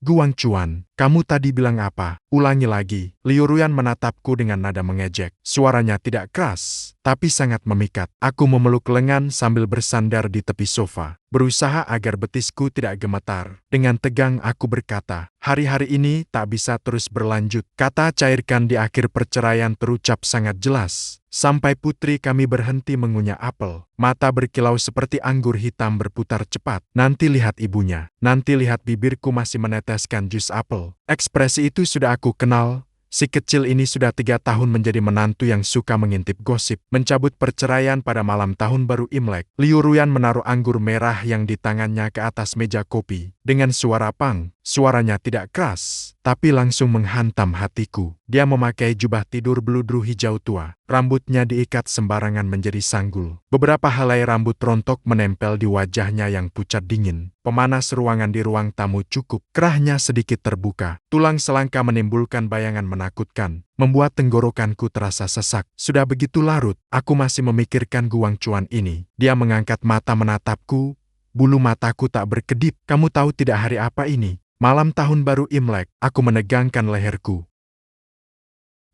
Guang Chuan, kamu tadi bilang apa? Ulangi lagi. Liu Ruyan menatapku dengan nada mengejek. Suaranya tidak keras, tapi sangat memikat. Aku memeluk lengan sambil bersandar di tepi sofa, berusaha agar betisku tidak gemetar. Dengan tegang aku berkata, hari-hari ini tak bisa terus berlanjut. Kata cairkan di akhir perceraian terucap sangat jelas. Sampai putri kami berhenti mengunyah apel. Mata berkilau seperti anggur hitam berputar cepat. Nanti lihat ibunya. Nanti lihat bibirku masih meneteskan jus apel. Ekspresi itu sudah aku kenal. Si kecil ini sudah 3 tahun menjadi menantu yang suka mengintip gosip. Mencabut perceraian pada malam tahun baru Imlek. Liu Ruyan menaruh anggur merah yang di tangannya ke atas meja kopi. Dengan suara pang, suaranya tidak keras, tapi langsung menghantam hatiku. Dia memakai jubah tidur beludru hijau tua. Rambutnya diikat sembarangan menjadi sanggul. Beberapa helai rambut rontok menempel di wajahnya yang pucat dingin. Pemanas ruangan di ruang tamu cukup. Kerahnya sedikit terbuka. Tulang selangka menimbulkan bayangan menakutkan, membuat tenggorokanku terasa sesak. Sudah begitu larut, aku masih memikirkan Guang Chuan ini. Dia mengangkat mata menatapku. Bulu mataku tak berkedip. Kamu tahu tidak hari apa ini? Malam tahun baru Imlek. Aku menegangkan leherku.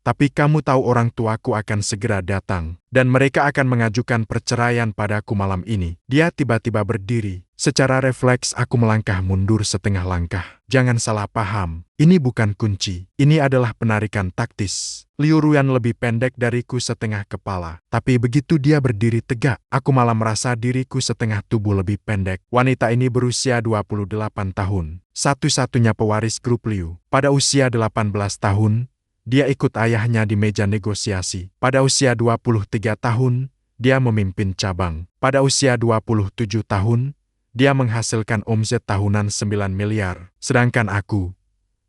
Tapi kamu tahu orang tuaku akan segera datang, dan mereka akan mengajukan perceraian padaku malam ini. Dia tiba-tiba berdiri. Secara refleks aku melangkah mundur setengah langkah. Jangan salah paham, ini bukan kunci. Ini adalah penarikan taktis. Liu Ruyan lebih pendek dariku setengah kepala. Tapi begitu dia berdiri tegak, aku malah merasa diriku setengah tubuh lebih pendek. Wanita ini berusia 28 tahun. Satu-satunya pewaris grup Liu. Pada usia 18 tahun, dia ikut ayahnya di meja negosiasi. Pada usia 23 tahun, dia memimpin cabang. Pada usia 27 tahun, dia menghasilkan omset tahunan 9 miliar. Sedangkan aku,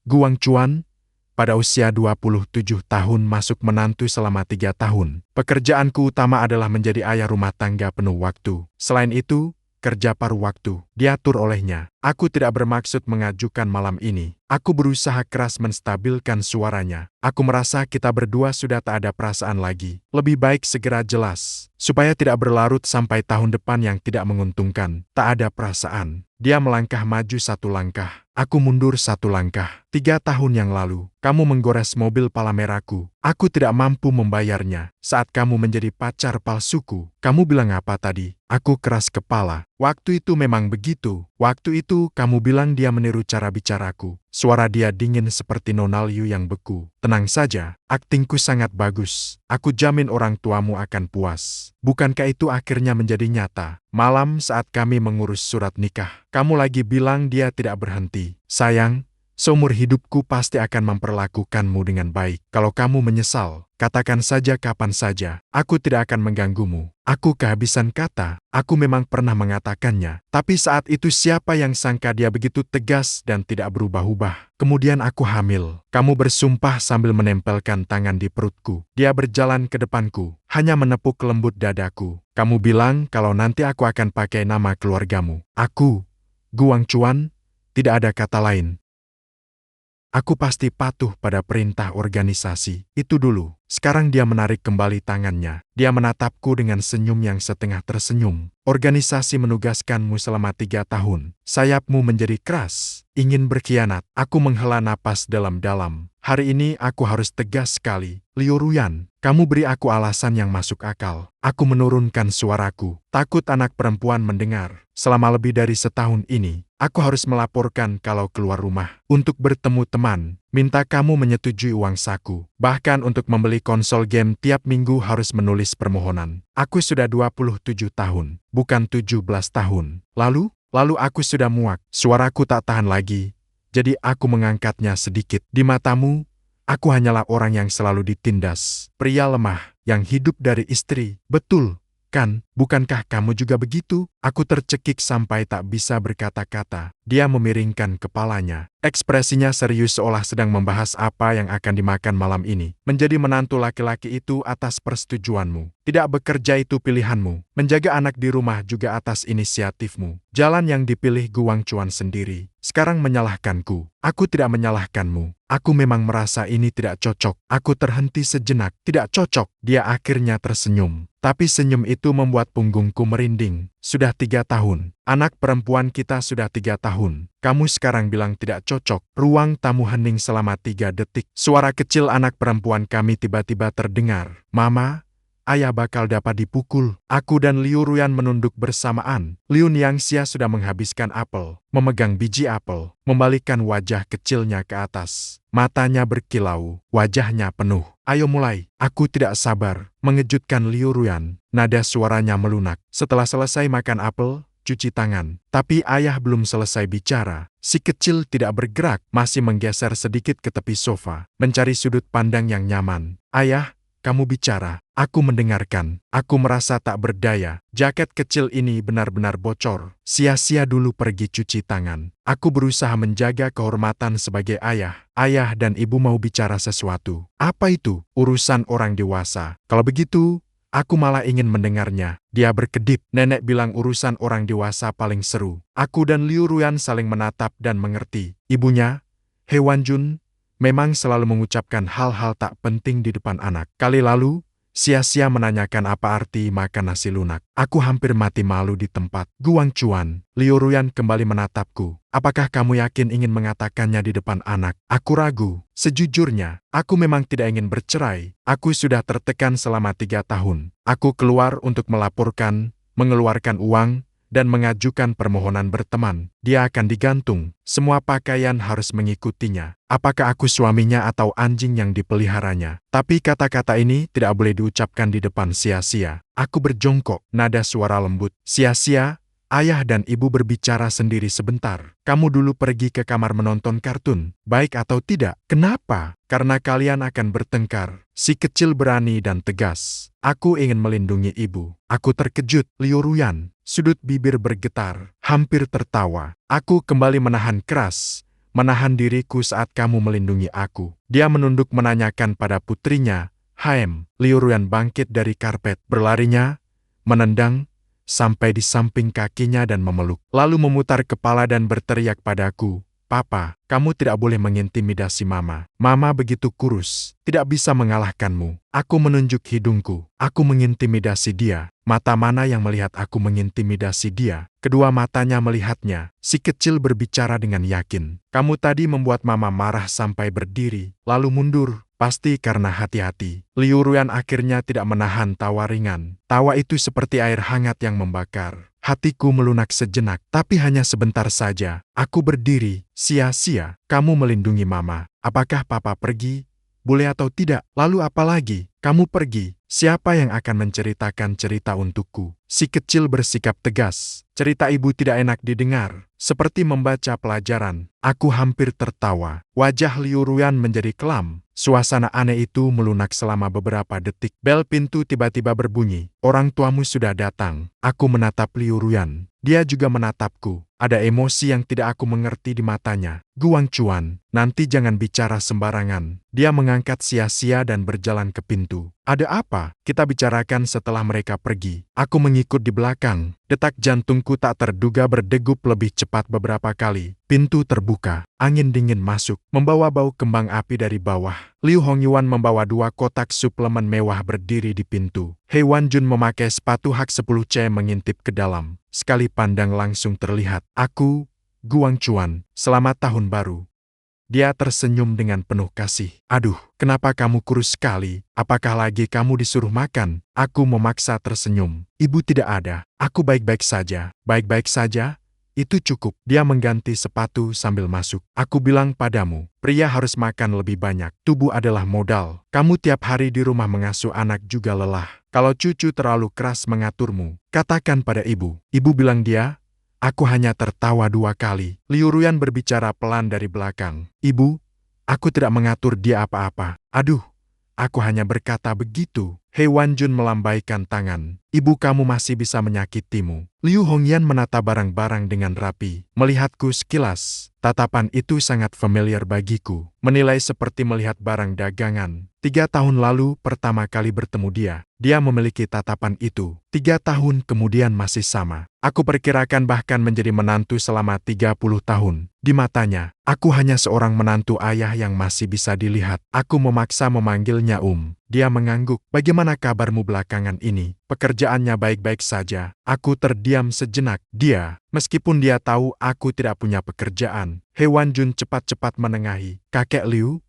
Guang Chuan, pada usia 27 tahun masuk menantu selama 3 tahun. Pekerjaanku utama adalah menjadi ayah rumah tangga penuh waktu. Selain itu, kerja paruh waktu diatur olehnya. Aku tidak bermaksud mengajukan malam ini. Aku berusaha keras menstabilkan suaranya. Aku merasa kita berdua sudah tak ada perasaan lagi. Lebih baik segera jelas, supaya tidak berlarut sampai tahun depan yang tidak menguntungkan. Tak ada perasaan. Dia melangkah maju 1 langkah. Aku mundur 1 langkah. 3 tahun yang lalu, kamu menggores mobil Palameraku. Aku tidak mampu membayarnya. Saat kamu menjadi pacar palsuku, kamu bilang apa tadi? Aku keras kepala. Waktu itu memang begitu. Waktu itu kamu bilang dia meniru cara bicaraku. Suara dia dingin seperti Nona Liu yang beku. Tenang saja, aktingku sangat bagus. Aku jamin orang tuamu akan puas. Bukankah itu akhirnya menjadi nyata? Malam saat kami mengurus surat nikah, kamu lagi bilang dia tidak berhenti. Sayang, seumur hidupku pasti akan memperlakukanmu dengan baik. Kalau kamu menyesal, katakan saja kapan saja. Aku tidak akan mengganggumu. Aku kehabisan kata. Aku memang pernah mengatakannya. Tapi saat itu siapa yang sangka dia begitu tegas dan tidak berubah-ubah. Kemudian aku hamil. Kamu bersumpah sambil menempelkan tangan di perutku. Dia berjalan ke depanku, hanya menepuk lembut dadaku. Kamu bilang kalau nanti aku akan pakai nama keluargamu. Aku, Guang Chuan, tidak ada kata lain. Aku pasti patuh pada perintah organisasi. Itu dulu. Sekarang dia menarik kembali tangannya. Dia menatapku dengan senyum yang setengah tersenyum. Organisasi menugaskanmu selama 3 tahun. Sayapmu menjadi keras. Ingin berkhianat. Aku menghela napas dalam-dalam. Hari ini aku harus tegas sekali. Liu Ruyan, kamu beri aku alasan yang masuk akal. Aku menurunkan suaraku. Takut anak perempuan mendengar. Selama lebih dari setahun ini, aku harus melaporkan kalau keluar rumah. Untuk bertemu teman, minta kamu menyetujui uang saku. Bahkan untuk membeli konsol game tiap minggu harus menulis permohonan. Aku sudah 27 tahun, bukan 17 tahun. Lalu aku sudah muak. Suaraku tak tahan lagi. Jadi aku mengangkatnya sedikit. Di matamu, aku hanyalah orang yang selalu ditindas. Pria lemah, yang hidup dari istri. Betul, kan? Bukankah kamu juga begitu? Aku tercekik sampai tak bisa berkata-kata. Dia memiringkan kepalanya. Ekspresinya serius seolah sedang membahas apa yang akan dimakan malam ini. Menjadi menantu laki-laki itu atas persetujuanmu. Tidak bekerja itu pilihanmu. Menjaga anak di rumah juga atas inisiatifmu. Jalan yang dipilih Guang Chuan sendiri. Sekarang menyalahkanku. Aku tidak menyalahkanmu. Aku memang merasa ini tidak cocok. Aku terhenti sejenak. Tidak cocok. Dia akhirnya tersenyum. Tapi senyum itu membuat punggungku merinding. Sudah 3 tahun. Anak perempuan kita sudah 3 tahun. Kamu sekarang bilang tidak cocok. Ruang tamu hening selama 3 detik. Suara kecil anak perempuan kami tiba-tiba terdengar. Mama, ayah bakal dapat dipukul. Aku dan Liu Ruyan menunduk bersamaan. Liu Niangxia sudah menghabiskan apel, memegang biji apel, membalikkan wajah kecilnya ke atas. Matanya berkilau, wajahnya penuh. Ayo mulai, aku tidak sabar. Mengejutkan Liu Ruyan, nada suaranya melunak. Setelah selesai makan apel, cuci tangan. Tapi ayah belum selesai bicara. Si kecil tidak bergerak, masih menggeser sedikit ke tepi sofa, mencari sudut pandang yang nyaman. Ayah, kamu bicara, aku mendengarkan, aku merasa tak berdaya. Jaket kecil ini benar-benar bocor. Sia-sia dulu pergi cuci tangan. Aku berusaha menjaga kehormatan sebagai ayah. Ayah dan ibu mau bicara sesuatu. Apa itu? Urusan orang dewasa. Kalau begitu, aku malah ingin mendengarnya. Dia berkedip. Nenek bilang urusan orang dewasa paling seru. Aku dan Liu Ruyan saling menatap dan mengerti. Ibunya, He Wanjun, memang selalu mengucapkan hal-hal tak penting di depan anak. Kali lalu, sia-sia menanyakan apa arti makan nasi lunak. Aku hampir mati malu di tempat. Guang Chuan, Liu Ruyan kembali menatapku. Apakah kamu yakin ingin mengatakannya di depan anak? Aku ragu. Sejujurnya, aku memang tidak ingin bercerai. Aku sudah tertekan selama 3 tahun. Aku keluar untuk melaporkan, mengeluarkan uang, dan mengajukan permohonan berteman. Dia akan digantung. Semua pakaian harus mengikutinya. Apakah aku suaminya atau anjing yang dipeliharanya? Tapi kata-kata ini tidak boleh diucapkan di depan sia-sia. Aku berjongkok, nada suara lembut. Sia-sia, ayah dan ibu berbicara sendiri sebentar. Kamu dulu pergi ke kamar menonton kartun, baik atau tidak? Kenapa? Karena kalian akan bertengkar. Si kecil berani dan tegas. Aku ingin melindungi ibu. Aku terkejut. Liu Ruyan, sudut bibir bergetar, hampir tertawa. Aku kembali menahan keras, menahan diriku saat kamu melindungi aku. Dia menunduk menanyakan pada putrinya, Haem. Liu Ruyan bangkit dari karpet, berlarinya, menendang, sampai di samping kakinya dan memeluk. Lalu memutar kepala dan berteriak padaku, Papa, kamu tidak boleh mengintimidasi Mama. Mama begitu kurus, tidak bisa mengalahkanmu. Aku menunjuk hidungku. Aku mengintimidasi dia. Mata mana yang melihat aku mengintimidasi dia? Kedua matanya melihatnya. Si kecil berbicara dengan yakin. Kamu tadi membuat Mama marah sampai berdiri, lalu mundur. Pasti karena hati-hati. Liu Ruyan akhirnya tidak menahan tawa ringan. Tawa itu seperti air hangat yang membakar. Hatiku melunak sejenak, tapi hanya sebentar saja. Aku berdiri, sia-sia. Kamu melindungi Mama. Apakah Papa pergi? Boleh atau tidak? Lalu apa lagi? Kamu pergi. Siapa yang akan menceritakan cerita untukku? Si kecil bersikap tegas. Cerita ibu tidak enak didengar. Seperti membaca pelajaran. Aku hampir tertawa. Wajah Liu Ruyan menjadi kelam. Suasana aneh itu melunak selama beberapa detik. Bel pintu tiba-tiba berbunyi. Orang tuamu sudah datang. Aku menatap Liu Ruyan. Dia juga menatapku. Ada emosi yang tidak aku mengerti di matanya. Guang Chuan, nanti jangan bicara sembarangan. Dia mengangkat sia-sia dan berjalan ke pintu. Ada apa? Kita bicarakan setelah mereka pergi. Aku mengikut di belakang. Detak jantungku tak terduga berdegup lebih cepat beberapa kali. Pintu terbuka. Angin dingin masuk, membawa bau kembang api dari bawah. Liu Hongyuan membawa 2 kotak suplemen mewah berdiri di pintu. He Wanjun memakai sepatu hak 10C mengintip ke dalam. Sekali pandang langsung terlihat. Aku, Guang Chuan, selamat tahun baru. Dia tersenyum dengan penuh kasih. Aduh, kenapa kamu kurus sekali? Apakah lagi kamu disuruh makan? Aku memaksa tersenyum. Ibu tidak ada. Aku baik-baik saja. Baik-baik saja? Itu cukup. Dia mengganti sepatu sambil masuk. Aku bilang padamu, pria harus makan lebih banyak. Tubuh adalah modal. Kamu tiap hari di rumah mengasuh anak juga lelah. Kalau cucu terlalu keras mengaturmu, katakan pada ibu. Ibu bilang dia. Aku hanya tertawa 2 kali. Liu Ruyan berbicara pelan dari belakang. Ibu, aku tidak mengatur dia apa-apa. Aduh, aku hanya berkata begitu. He Wanjun melambaikan tangan. Ibu kamu masih bisa menyakitimu. Liu Hongyan menata barang-barang dengan rapi. Melihatku sekilas. Tatapan itu sangat familiar bagiku. Menilai seperti melihat barang dagangan. 3 tahun lalu pertama kali bertemu dia. Dia memiliki tatapan itu. 3 tahun kemudian masih sama. Aku perkirakan bahkan menjadi menantu selama 30 tahun. Di matanya, aku hanya seorang menantu ayah yang masih bisa dilihat. Aku memaksa memanggilnya Dia mengangguk. Bagaimana kabarmu belakangan ini? Pekerjaannya baik-baik saja. Aku terdiam sejenak. Meskipun dia tahu aku tidak punya pekerjaan. Hewan Jun cepat-cepat menengahi. Kakek Liu,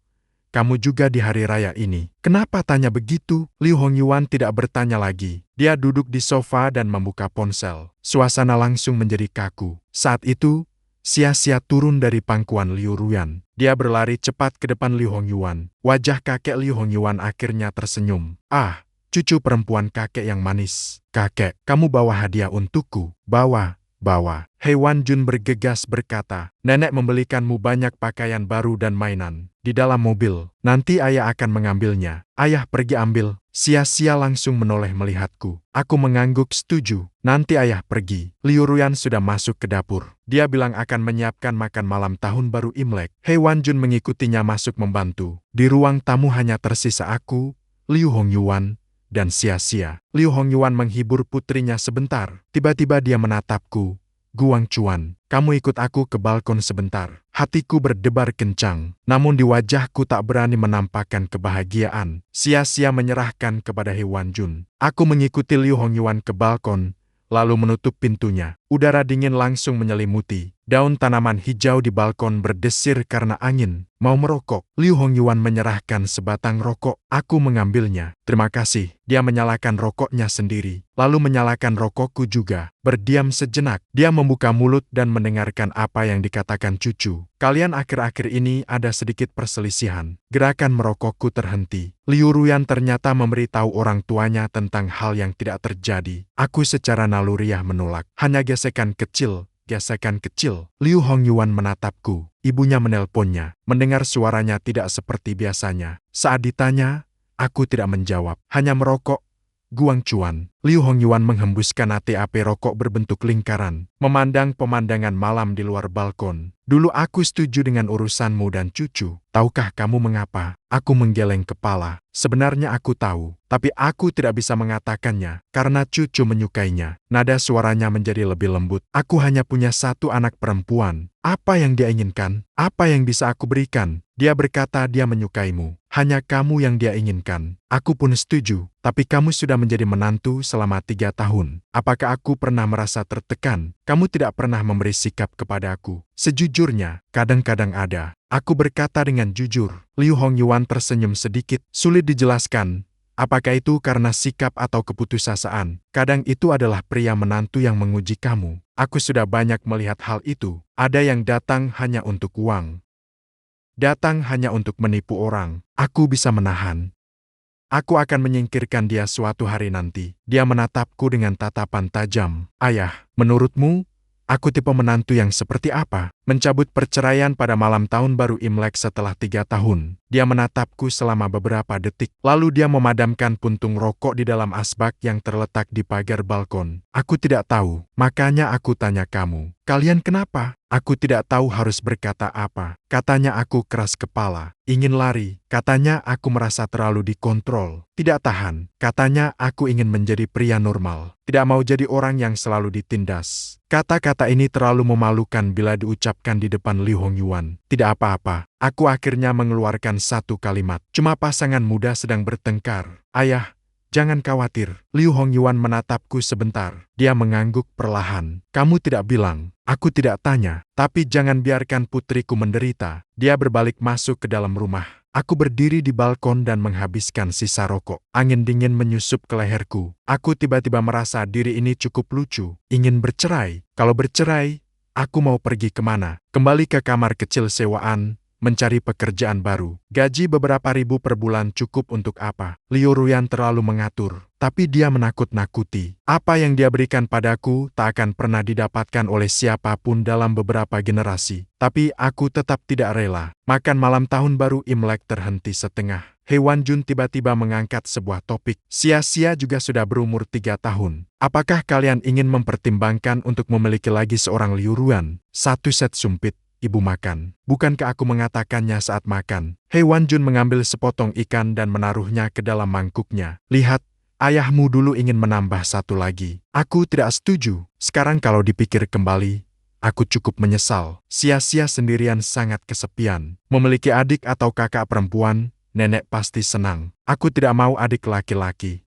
kamu juga di hari raya ini. Kenapa tanya begitu? Liu Hongyuan tidak bertanya lagi. Dia duduk di sofa dan membuka ponsel. Suasana langsung menjadi kaku. Saat itu, Xia turun dari pangkuan Liu Ruyan. Dia berlari cepat ke depan Liu Hongyuan. Wajah kakek Liu Hongyuan akhirnya tersenyum. Ah, cucu perempuan kakek yang manis. Kakek, kamu bawa hadiah untukku. Bawa. Hewan Jun bergegas berkata, nenek membelikanmu banyak pakaian baru dan mainan. Di dalam mobil, nanti ayah akan mengambilnya. Ayah pergi ambil. Xia langsung menoleh melihatku. Aku mengangguk setuju. Nanti ayah pergi. Liu Ruyan sudah masuk ke dapur. Dia bilang akan menyiapkan makan malam tahun baru Imlek. Hewan Jun mengikutinya masuk membantu. Di ruang tamu hanya tersisa aku, Liu Hongyuan, dan Xia. Liu Hongyuan menghibur putrinya sebentar. Tiba-tiba dia menatapku. Guang Chuan, kamu ikut aku ke balkon sebentar. Hatiku berdebar kencang, namun di wajahku tak berani menampakkan kebahagiaan. Xia menyerahkan kepada Hewan Jun. Aku mengikuti Liu Hongyuan ke balkon, lalu menutup pintunya. Udara dingin langsung menyelimuti. Daun tanaman hijau di balkon berdesir karena angin. Mau merokok? Liu Hongyuan menyerahkan sebatang rokok. Aku mengambilnya. Terima kasih. Dia menyalakan rokoknya sendiri, lalu menyalakan rokokku juga. Berdiam sejenak, dia membuka mulut dan mendengarkan apa yang dikatakan cucu. Kalian akhir-akhir ini ada sedikit perselisihan. Gerakan merokokku terhenti. Liu Ruyan ternyata memberitahu orang tuanya tentang hal yang tidak terjadi. Aku secara naluriah menolak. Hanya gesekan kecil. Liu Hongyuan menatapku. Ibunya menelponnya. Mendengar suaranya tidak seperti biasanya. Saat ditanya, aku tidak menjawab. Hanya merokok. Guang Chuan. Liu Hongyuan menghembuskan api rokok berbentuk lingkaran. Memandang pemandangan malam di luar balkon. Dulu aku setuju dengan urusanmu dan cucu. Tahukah kamu mengapa? Aku menggeleng kepala. Sebenarnya aku tahu, tapi aku tidak bisa mengatakannya, karena cucu menyukainya. Nada suaranya menjadi lebih lembut. Aku hanya punya satu anak perempuan. Apa yang dia inginkan? Apa yang bisa aku berikan? Dia berkata dia menyukaimu. Hanya kamu yang dia inginkan. Aku pun setuju, tapi kamu sudah menjadi menantu selama 3 tahun. Apakah aku pernah merasa tertekan? Kamu tidak pernah memberi sikap kepada aku. Sejujurnya, kadang-kadang ada. Aku berkata dengan jujur. Liu Hongyuan tersenyum sedikit. Sulit dijelaskan. Apakah itu karena sikap atau keputusasaan? Kadang itu adalah pria menantu yang menguji kamu. Aku sudah banyak melihat hal itu. Ada yang datang hanya untuk uang. Datang hanya untuk menipu orang. Aku bisa menahan. Aku akan menyingkirkan dia suatu hari nanti. Dia menatapku dengan tatapan tajam. Ayah, menurutmu, aku tipe menantu yang seperti apa? Mencabut perceraian pada malam tahun baru Imlek setelah 3 tahun. Dia menatapku selama beberapa detik. Lalu dia memadamkan puntung rokok di dalam asbak yang terletak di pagar balkon. Aku tidak tahu, makanya aku tanya kamu. Kalian kenapa? Aku tidak tahu harus berkata apa. Katanya aku keras kepala. Ingin lari. Katanya aku merasa terlalu dikontrol. Tidak tahan. Katanya aku ingin menjadi pria normal. Tidak mau jadi orang yang selalu ditindas. Kata-kata ini terlalu memalukan bila diucapkan di depan Liu Hongyuan. Tidak apa-apa. Aku akhirnya mengeluarkan satu kalimat. Cuma pasangan muda sedang bertengkar. Ayah, jangan khawatir. Liu Hongyuan menatapku sebentar. Dia mengangguk perlahan. Kamu tidak bilang. Aku tidak tanya. Tapi jangan biarkan putriku menderita. Dia berbalik masuk ke dalam rumah. Aku berdiri di balkon dan menghabiskan sisa rokok. Angin dingin menyusup ke leherku. Aku tiba-tiba merasa diri ini cukup lucu. Ingin bercerai. Kalau bercerai, aku mau pergi kemana? Kembali ke kamar kecil sewaan, mencari pekerjaan baru. Gaji beberapa ribu per bulan cukup untuk apa? Liu Ruyan terlalu mengatur, tapi dia menakut-nakuti. Apa yang dia berikan padaku tak akan pernah didapatkan oleh siapapun dalam beberapa generasi. Tapi aku tetap tidak rela. Makan malam tahun baru Imlek terhenti setengah. Hewan Jun tiba-tiba mengangkat sebuah topik. Xia juga sudah berumur 3 tahun. Apakah kalian ingin mempertimbangkan untuk memiliki lagi seorang Liu Ruyan? 1 set sumpit. Ibu makan. Bukankah aku mengatakannya saat makan? Hewan Jun mengambil sepotong ikan dan menaruhnya ke dalam mangkuknya. Lihat, ayahmu dulu ingin menambah 1 lagi. Aku tidak setuju. Sekarang kalau dipikir kembali, aku cukup menyesal. Sia-sia sendirian sangat kesepian. Memiliki adik atau kakak perempuan, nenek pasti senang. Aku tidak mau adik laki-laki.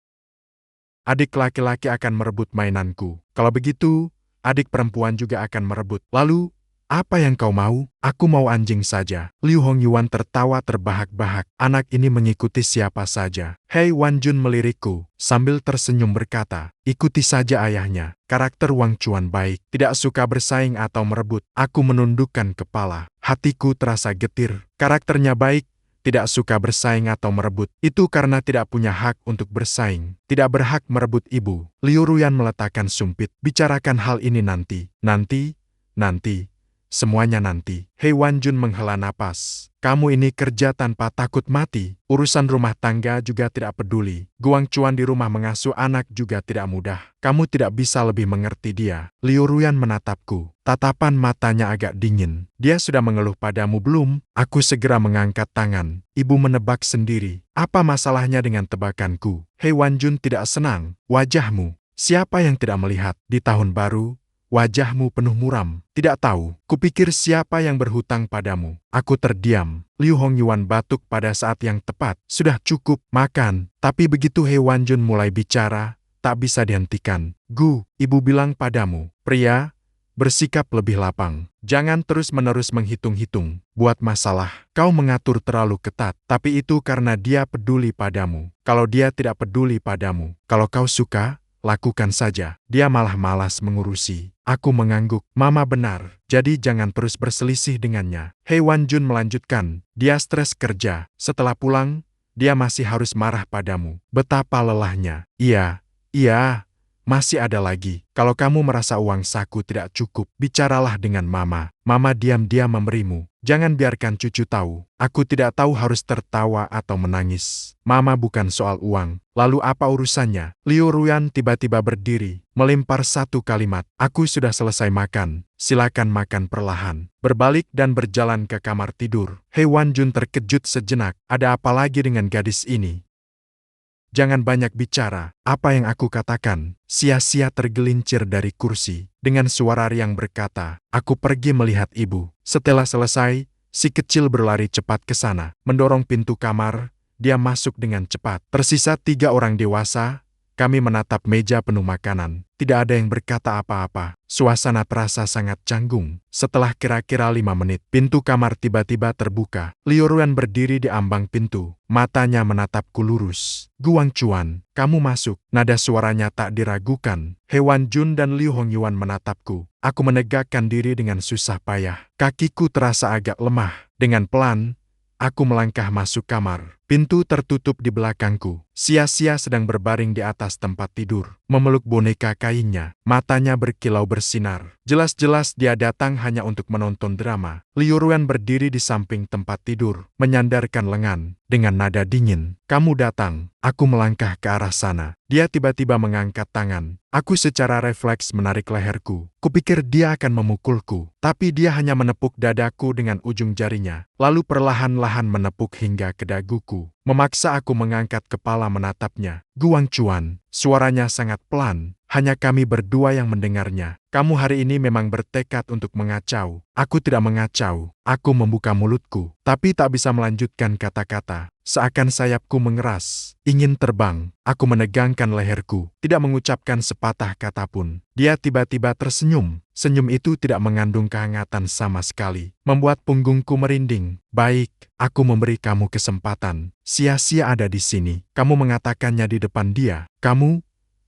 Adik laki-laki akan merebut mainanku. Kalau begitu, adik perempuan juga akan merebut. Lalu, apa yang kau mau? Aku mau anjing saja. Liu Hongyuan tertawa terbahak-bahak. Anak ini mengikuti siapa saja. Hei Wan Jun melirikku, sambil tersenyum berkata, ikuti saja ayahnya. Karakter Wang Chuan baik, tidak suka bersaing atau merebut. Aku menundukkan kepala. Hatiku terasa getir. Karakternya baik, tidak suka bersaing atau merebut. Itu karena tidak punya hak untuk bersaing. Tidak berhak merebut ibu. Liu Ruyan meletakkan sumpit. Bicarakan hal ini nanti. Nanti. Semuanya nanti. Hei Wan Jun menghela napas. Kamu ini kerja tanpa takut mati. Urusan rumah tangga juga tidak peduli. Guang Chuan di rumah mengasuh anak juga tidak mudah. Kamu tidak bisa lebih mengerti dia. Liu Ruyan menatapku. Tatapan matanya agak dingin. Dia sudah mengeluh padamu belum? Aku segera mengangkat tangan. Ibu menebak sendiri. Apa masalahnya dengan tebakanku? Hei Wan Jun tidak senang. Wajahmu. Siapa yang tidak melihat? Di tahun baru, wajahmu penuh muram. Tidak tahu, kupikir siapa yang berhutang padamu. Aku terdiam. Liu Hongyuan batuk pada saat yang tepat. Sudah cukup, makan. Tapi begitu Hei Wan Jun mulai bicara, tak bisa dihentikan. Ibu bilang padamu, pria, bersikap lebih lapang. Jangan terus-menerus menghitung-hitung. Buat masalah, kau mengatur terlalu ketat. Tapi itu karena dia peduli padamu. Kalau dia tidak peduli padamu, kalau kau suka, lakukan saja. Dia malah malas mengurusi. Aku mengangguk. Mama benar. Jadi jangan terus berselisih dengannya. Hei Wan Jun melanjutkan. Dia stres kerja. Setelah pulang, dia masih harus marah padamu. Betapa lelahnya. Iya. Masih ada lagi. Kalau kamu merasa uang saku tidak cukup, bicaralah dengan Mama. Mama diam-diam memberimu. Jangan biarkan cucu tahu. Aku tidak tahu harus tertawa atau menangis. Mama bukan soal uang. Lalu apa urusannya? Liu Ruyan tiba-tiba berdiri, melempar satu kalimat. Aku sudah selesai makan. Silakan makan perlahan. Berbalik dan berjalan ke kamar tidur. Hei Wan Jun terkejut sejenak. Ada apa lagi dengan gadis ini? Jangan banyak bicara. Apa yang aku katakan? Sia-sia tergelincir dari kursi. Dengan suara riang berkata, aku pergi melihat ibu. Setelah selesai, si kecil berlari cepat ke sana. Mendorong pintu kamar, dia masuk dengan cepat. Tersisa 3 orang dewasa. Kami menatap meja penuh makanan. Tidak ada yang berkata apa-apa. Suasana terasa sangat canggung. Setelah kira-kira 5 menit, pintu kamar tiba-tiba terbuka. Liu Ruyan berdiri di ambang pintu. Matanya menatapku lurus. Guang Chuan, kamu masuk. Nada suaranya tak diragukan. Hei Wan Jun dan Liu Hongyuan menatapku. Aku menegakkan diri dengan susah payah. Kakiku terasa agak lemah. Dengan pelan, aku melangkah masuk kamar. Pintu tertutup di belakangku. Sia-sia sedang berbaring di atas tempat tidur, memeluk boneka kainnya. Matanya berkilau bersinar. Jelas-jelas dia datang hanya untuk menonton drama. Liu Ruyan berdiri di samping tempat tidur, menyandarkan lengan. Dengan nada dingin, kamu datang. Aku melangkah ke arah sana. Dia tiba-tiba mengangkat tangan. Aku secara refleks menarik leherku. Kupikir dia akan memukulku, tapi dia hanya menepuk dadaku dengan ujung jarinya, lalu perlahan-lahan menepuk hingga ke daguku. Memaksa aku mengangkat kepala menatapnya. Guang Chuan, suaranya sangat pelan. Hanya kami berdua yang mendengarnya. Kamu hari ini memang bertekad untuk mengacau. Aku tidak mengacau. Aku membuka mulutku, tapi tak bisa melanjutkan kata-kata. Seakan sayapku mengeras, ingin terbang. Aku menegangkan leherku, tidak mengucapkan sepatah kata pun. Dia tiba-tiba tersenyum. Senyum itu tidak mengandung kehangatan sama sekali, membuat punggungku merinding. Baik, aku memberi kamu kesempatan. Sia-sia ada di sini. Kamu mengatakannya di depan dia. Kamu,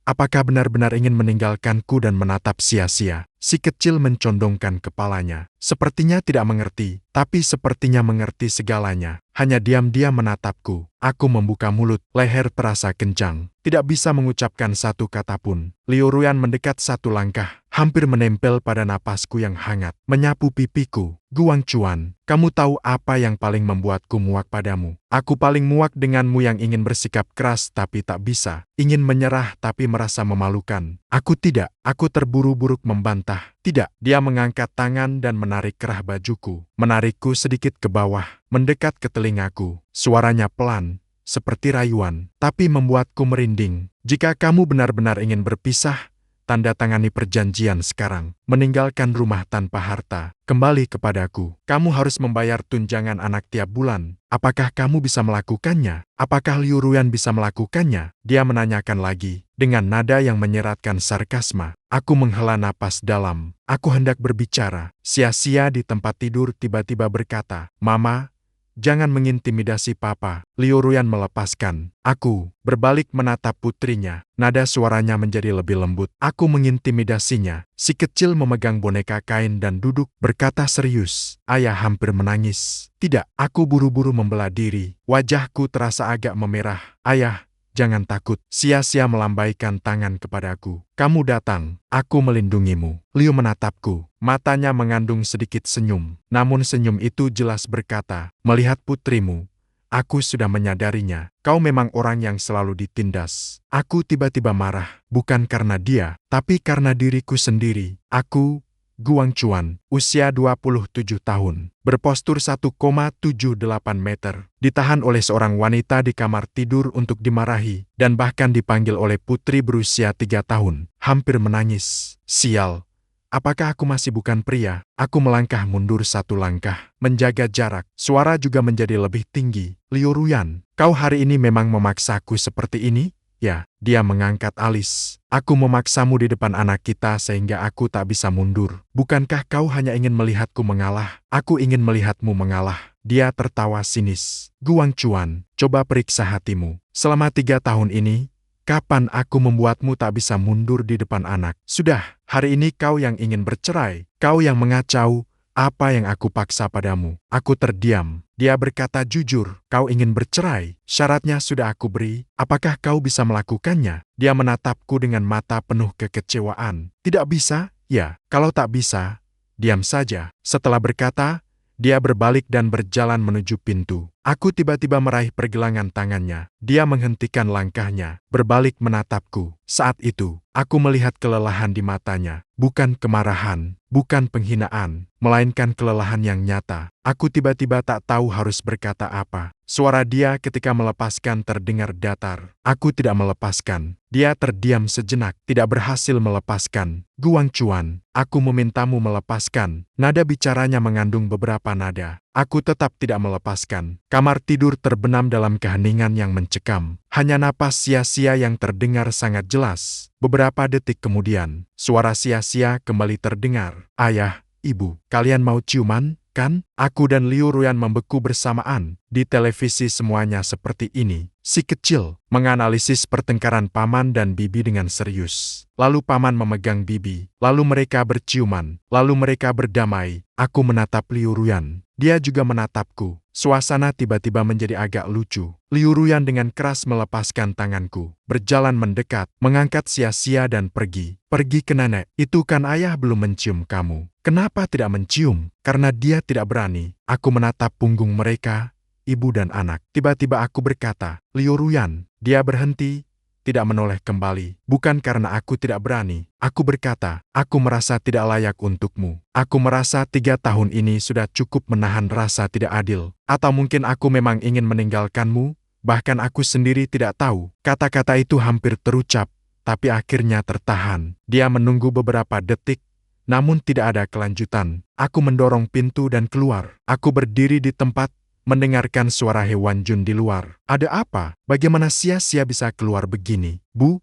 apakah benar-benar ingin meninggalkanku dan menatap sia-sia? Si kecil mencondongkan kepalanya. Sepertinya tidak mengerti, tapi sepertinya mengerti segalanya. Hanya diam-diam menatapku. Aku membuka mulut, leher terasa kencang. Tidak bisa mengucapkan satu kata pun. Liu Ruyan mendekat satu langkah, hampir menempel pada napasku yang hangat, menyapu pipiku. Guang Chuan, kamu tahu apa yang paling membuatku muak padamu? Aku paling muak denganmu yang ingin bersikap keras tapi tak bisa. Ingin menyerah tapi merasa memalukan. Aku tidak. Aku terburu-buru membantah. Tidak, dia mengangkat tangan dan menarik kerah bajuku. Menarikku sedikit ke bawah, mendekat ke telingaku. Suaranya pelan, seperti rayuan, tapi membuatku merinding. Jika kamu benar-benar ingin berpisah, tanda tangani perjanjian sekarang. Meninggalkan rumah tanpa harta. Kembali kepadaku. Kamu harus membayar tunjangan anak tiap bulan. Apakah kamu bisa melakukannya? Apakah Liu Ruyan bisa melakukannya? Dia menanyakan lagi, dengan nada yang menyeratkan sarkasma. Aku menghela napas dalam. Aku hendak berbicara. Sia-sia di tempat tidur tiba-tiba berkata, Mama, jangan mengintimidasi Papa. Liu Ruyan melepaskan. Aku berbalik menatap putrinya. Nada suaranya menjadi lebih lembut. Aku mengintimidasinya. Si kecil memegang boneka kain dan duduk, berkata serius. Ayah hampir menangis. Tidak, aku buru-buru membela diri. Wajahku terasa agak memerah. Ayah, jangan takut. Sia-sia melambaikan tangan kepadaku. Kamu datang, aku melindungimu. Liu menatapku. Matanya mengandung sedikit senyum. Namun senyum itu jelas berkata, melihat putrimu, aku sudah menyadarinya. Kau memang orang yang selalu ditindas. Aku tiba-tiba marah, bukan karena dia, tapi karena diriku sendiri. Aku, Guang Chuan, usia 27 tahun, berpostur 1,78 meter, ditahan oleh seorang wanita di kamar tidur untuk dimarahi, dan bahkan dipanggil oleh putri berusia 3 tahun, hampir menangis. Sial, apakah aku masih bukan pria? Aku melangkah mundur 1 langkah, menjaga jarak, suara juga menjadi lebih tinggi. Liu Ruyan, kau hari ini memang memaksaku seperti ini? Ya, dia mengangkat alis. Aku memaksamu di depan anak kita sehingga aku tak bisa mundur. Bukankah kau hanya ingin melihatku mengalah? Aku ingin melihatmu mengalah. Dia tertawa sinis. Guang Chuan, coba periksa hatimu. Selama 3 tahun ini, kapan aku membuatmu tak bisa mundur di depan anak? Sudah, hari ini kau yang ingin bercerai. Kau yang mengacau. Apa yang aku paksa padamu? Aku terdiam. Dia berkata jujur, kau ingin bercerai. Syaratnya sudah aku beri. Apakah kau bisa melakukannya? Dia menatapku dengan mata penuh kekecewaan. Tidak bisa? Ya, kalau tak bisa, diam saja. Setelah berkata, dia berbalik dan berjalan menuju pintu. Aku tiba-tiba meraih pergelangan tangannya. Dia menghentikan langkahnya, berbalik menatapku. Saat itu, aku melihat kelelahan di matanya. Bukan kemarahan, bukan penghinaan, melainkan kelelahan yang nyata. Aku tiba-tiba tak tahu harus berkata apa. Suara dia ketika melepaskan terdengar datar. Aku tidak melepaskan. Dia terdiam sejenak, tidak berhasil melepaskan. Guang Chuan, aku memintamu melepaskan. Nada bicaranya mengandung beberapa nada. Aku tetap tidak melepaskan. Kamar tidur terbenam dalam keheningan yang mencekam. Hanya napas sia-sia yang terdengar sangat jelas. Beberapa detik kemudian, suara sia-sia kembali terdengar. Ayah, ibu, kalian mau ciuman, kan? Aku dan Liu Ruyan membeku bersamaan. Di televisi semuanya seperti ini. Si kecil menganalisis pertengkaran paman dan bibi dengan serius. Lalu paman memegang bibi. Lalu mereka berciuman. Lalu mereka berdamai. Aku menatap Liu Ruyan. Dia juga menatapku. Suasana tiba-tiba menjadi agak lucu. Liu Ruyan dengan keras melepaskan tanganku. Berjalan mendekat, mengangkat sia-sia dan pergi. Pergi ke nenek. Itu kan ayah belum mencium kamu. Kenapa tidak mencium? Karena dia tidak berani. Aku menatap punggung mereka, ibu dan anak. Tiba-tiba aku berkata, Liu Ruyan. Dia berhenti, tidak menoleh kembali. Bukan karena aku tidak berani. Aku berkata, aku merasa tidak layak untukmu. Aku merasa 3 tahun ini sudah cukup menahan rasa tidak adil. Atau mungkin aku memang ingin meninggalkanmu, bahkan aku sendiri tidak tahu. Kata-kata itu hampir terucap, tapi akhirnya tertahan. Dia menunggu beberapa detik, namun tidak ada kelanjutan. Aku mendorong pintu dan keluar. Aku berdiri di tempat, mendengarkan suara Hewan Jun di luar. Ada apa? Bagaimana sia-sia bisa keluar begini? Bu,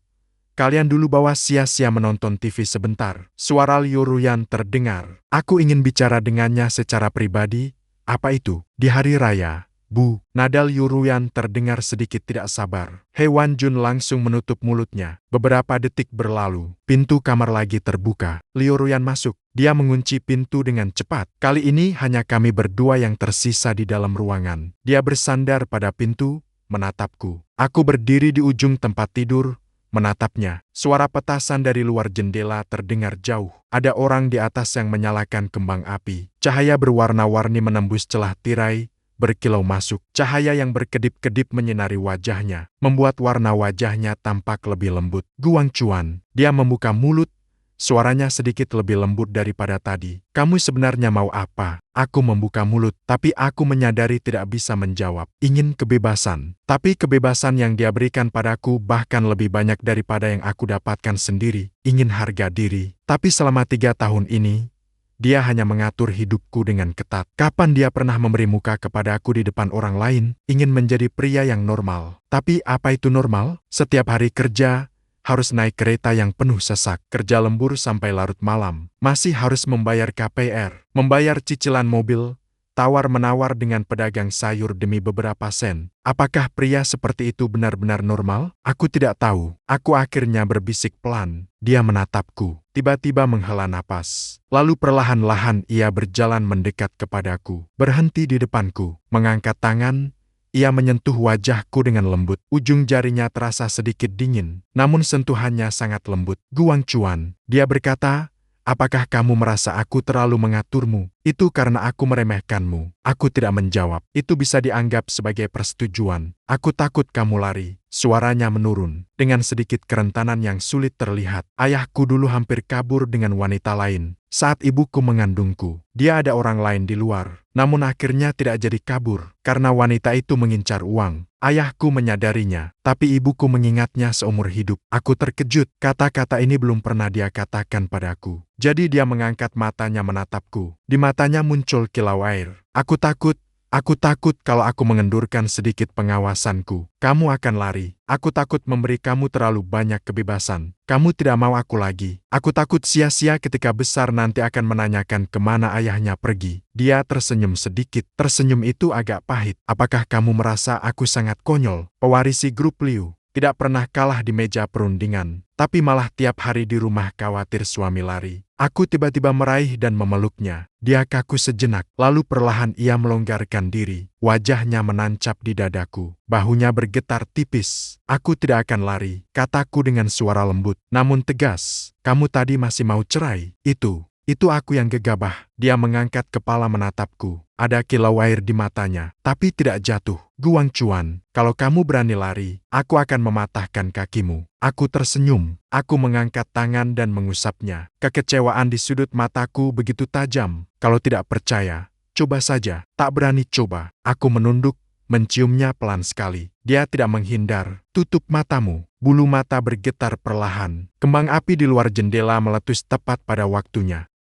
kalian dulu bawa sia-sia menonton TV sebentar. Suara Liu Ruyan terdengar. Aku ingin bicara dengannya secara pribadi. Apa itu? Di hari raya. Bu, nada Liu Ruyan terdengar sedikit tidak sabar. Hewan Jun langsung menutup mulutnya. Beberapa detik berlalu. Pintu kamar lagi terbuka. Liu Ruyan masuk. Dia mengunci pintu dengan cepat. Kali ini hanya kami berdua yang tersisa di dalam ruangan. Dia bersandar pada pintu, menatapku. Aku berdiri di ujung tempat tidur, menatapnya. Suara petasan dari luar jendela terdengar jauh. Ada orang di atas yang menyalakan kembang api. Cahaya berwarna-warni menembus celah tirai, berkilau masuk. Cahaya yang berkedip-kedip menyinari wajahnya, membuat warna wajahnya tampak lebih lembut. Guang Chuan, dia membuka mulut, Suaranya sedikit lebih lembut daripada tadi. Kamu sebenarnya mau apa? Aku membuka mulut, tapi aku menyadari tidak bisa menjawab. Ingin kebebasan. Tapi kebebasan yang dia berikan padaku bahkan lebih banyak daripada yang aku dapatkan sendiri. Ingin harga diri. Tapi selama 3 tahun ini, dia hanya mengatur hidupku dengan ketat. Kapan dia pernah memberi muka kepadaku di depan orang lain? Ingin menjadi pria yang normal. Tapi apa itu normal? Setiap hari kerja, harus naik kereta yang penuh sesak, kerja lembur sampai larut malam, masih harus membayar KPR, membayar cicilan mobil, tawar-menawar dengan pedagang sayur demi beberapa sen. Apakah pria seperti itu benar-benar normal? Aku tidak tahu. Aku akhirnya berbisik pelan. Dia menatapku, tiba-tiba menghela napas. Lalu perlahan-lahan ia berjalan mendekat kepadaku, berhenti di depanku, mengangkat tangan. Ia menyentuh wajahku dengan lembut. Ujung jarinya terasa sedikit dingin, namun sentuhannya sangat lembut. Guang Chuan, dia berkata, apakah kamu merasa aku terlalu mengaturmu? Itu karena aku meremehkanmu. Aku tidak menjawab. Itu bisa dianggap sebagai persetujuan. Aku takut kamu lari. Suaranya menurun, dengan sedikit kerentanan yang sulit terlihat. Ayahku dulu hampir kabur dengan wanita lain. Saat ibuku mengandungku, dia ada orang lain di luar. Namun akhirnya tidak jadi kabur, karena wanita itu mengincar uang. Ayahku menyadarinya, tapi ibuku mengingatnya seumur hidup. Aku terkejut, kata-kata ini belum pernah dia katakan padaku. Jadi dia mengangkat matanya menatapku. Di matanya muncul kilau air. Aku takut kalau aku mengendurkan sedikit pengawasanku. Kamu akan lari. Aku takut memberi kamu terlalu banyak kebebasan. Kamu tidak mau aku lagi. Aku takut sia-sia ketika besar nanti akan menanyakan kemana ayahnya pergi. Dia tersenyum sedikit. Tersenyum itu agak pahit. Apakah kamu merasa aku sangat konyol? Pewarisi grup Liu tidak pernah kalah di meja perundingan, tapi malah tiap hari di rumah khawatir suami lari. Aku tiba-tiba meraih dan memeluknya. Dia kaku sejenak, lalu perlahan ia melonggarkan diri. Wajahnya menancap di dadaku. Bahunya bergetar tipis. Aku tidak akan lari, kataku dengan suara lembut, namun tegas. Kamu tadi masih mau cerai? Itu aku yang gegabah. Dia mengangkat kepala menatapku. Ada kilau air di matanya, tapi tidak jatuh. Guang Chuan, kalau kamu berani lari, aku akan mematahkan kakimu. Aku tersenyum. Aku mengangkat tangan dan mengusapnya. Kekecewaan di sudut mataku begitu tajam. Kalau tidak percaya, coba saja. Tak berani coba. Aku menunduk, menciumnya pelan sekali. Dia tidak menghindar. Tutup matamu. Bulu mata bergetar perlahan. Kembang api di luar jendela meletus tepat pada waktunya,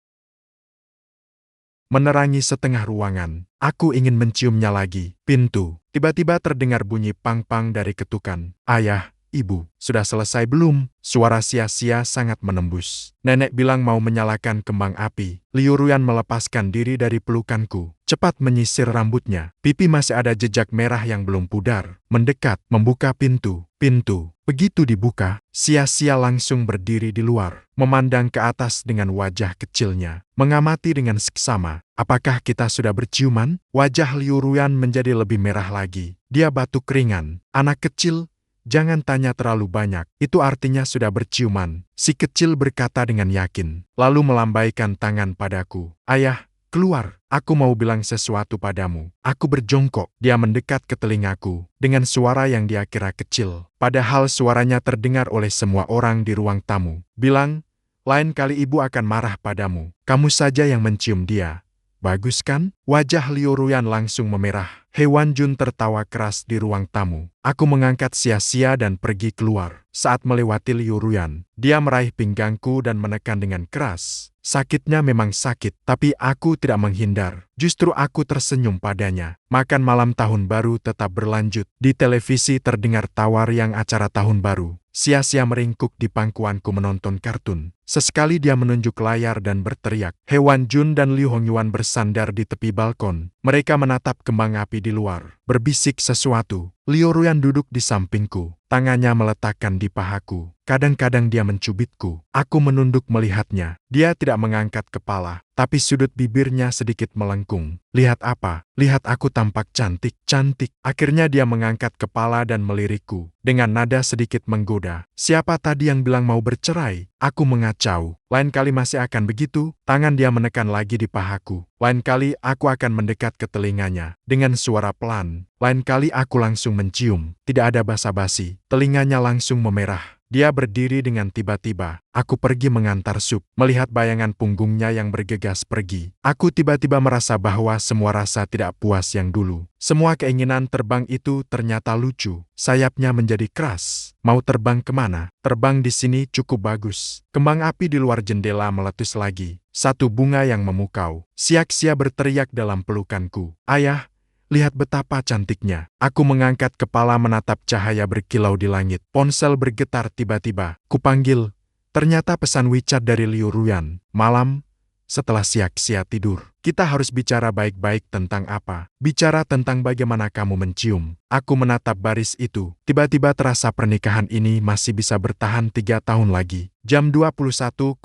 menerangi setengah ruangan. Aku ingin menciumnya lagi. Pintu. Tiba-tiba terdengar bunyi pang-pang dari ketukan. Ayah, ibu, sudah selesai belum? Suara sia-sia sangat menembus. Nenek bilang mau menyalakan kembang api. Liu Ruyan melepaskan diri dari pelukanku. Cepat menyisir rambutnya. Pipi masih ada jejak merah yang belum pudar. Mendekat, membuka pintu. Begitu dibuka, sia-sia langsung berdiri di luar, memandang ke atas dengan wajah kecilnya, mengamati dengan seksama. Apakah kita sudah berciuman? Wajah Liu Ruyan menjadi lebih merah lagi. Dia batuk ringan. Anak kecil, jangan tanya terlalu banyak. Itu artinya sudah berciuman. Si kecil berkata dengan yakin, lalu melambaikan tangan padaku. Ayah, keluar. Aku mau bilang sesuatu padamu. Aku berjongkok. Dia mendekat ke telingaku dengan suara yang dia kira kecil. Padahal suaranya terdengar oleh semua orang di ruang tamu. Bilang, lain kali ibu akan marah padamu. Kamu saja yang mencium dia. Bagus kan? Wajah Liu Ruyan langsung memerah. He Wan Jun tertawa keras di ruang tamu. Aku mengangkat sia-sia dan pergi keluar. Saat melewati Liu Ruyan, dia meraih pinggangku dan menekan dengan keras. Sakitnya memang sakit, tapi aku tidak menghindar. Justru aku tersenyum padanya. Makan malam tahun baru tetap berlanjut. Di televisi terdengar tawar yang acara tahun baru. Sia-sia meringkuk di pangkuanku menonton kartun. Sesekali dia menunjuk layar dan berteriak. He Wan Jun dan Liu Hongyuan bersandar di tepi balkon. Mereka menatap kembang api di luar, berbisik sesuatu. Liu Ruyan duduk di sampingku. Tangannya meletakkan di pahaku. Kadang-kadang dia mencubitku. Aku menunduk melihatnya. Dia tidak mengangkat kepala, tapi sudut bibirnya sedikit melengkung. Lihat apa? Lihat aku tampak cantik. Akhirnya dia mengangkat kepala dan melirikku. Dengan nada sedikit menggoda. Siapa tadi yang bilang mau bercerai? Aku mengacau. Lain kali masih akan begitu? Tangan dia menekan lagi di pahaku. Lain kali aku akan mendekat ke telinganya. Dengan suara pelan. Lain kali aku langsung mencium. Tidak ada basa-basi. Telinganya langsung memerah. Dia berdiri dengan tiba-tiba. Aku pergi mengantar sup, melihat bayangan punggungnya yang bergegas pergi. Aku tiba-tiba merasa bahwa semua rasa tidak puas yang dulu. Semua keinginan terbang itu ternyata lucu. Sayapnya menjadi keras. Mau terbang kemana? Terbang di sini cukup bagus. Kembang api di luar jendela meletus lagi. Satu bunga yang memukau. Sia-sia berteriak dalam pelukanku. Ayah, lihat betapa cantiknya. Aku mengangkat kepala menatap cahaya berkilau di langit. Ponsel bergetar tiba-tiba. Kupanggil. Ternyata pesan WeChat dari Liu Ruyan. Malam, setelah sia-sia tidur. Kita harus bicara baik-baik tentang apa? Bicara tentang bagaimana kamu mencium. Aku menatap baris itu. Tiba-tiba terasa pernikahan ini masih bisa bertahan 3 tahun lagi. Jam 21,47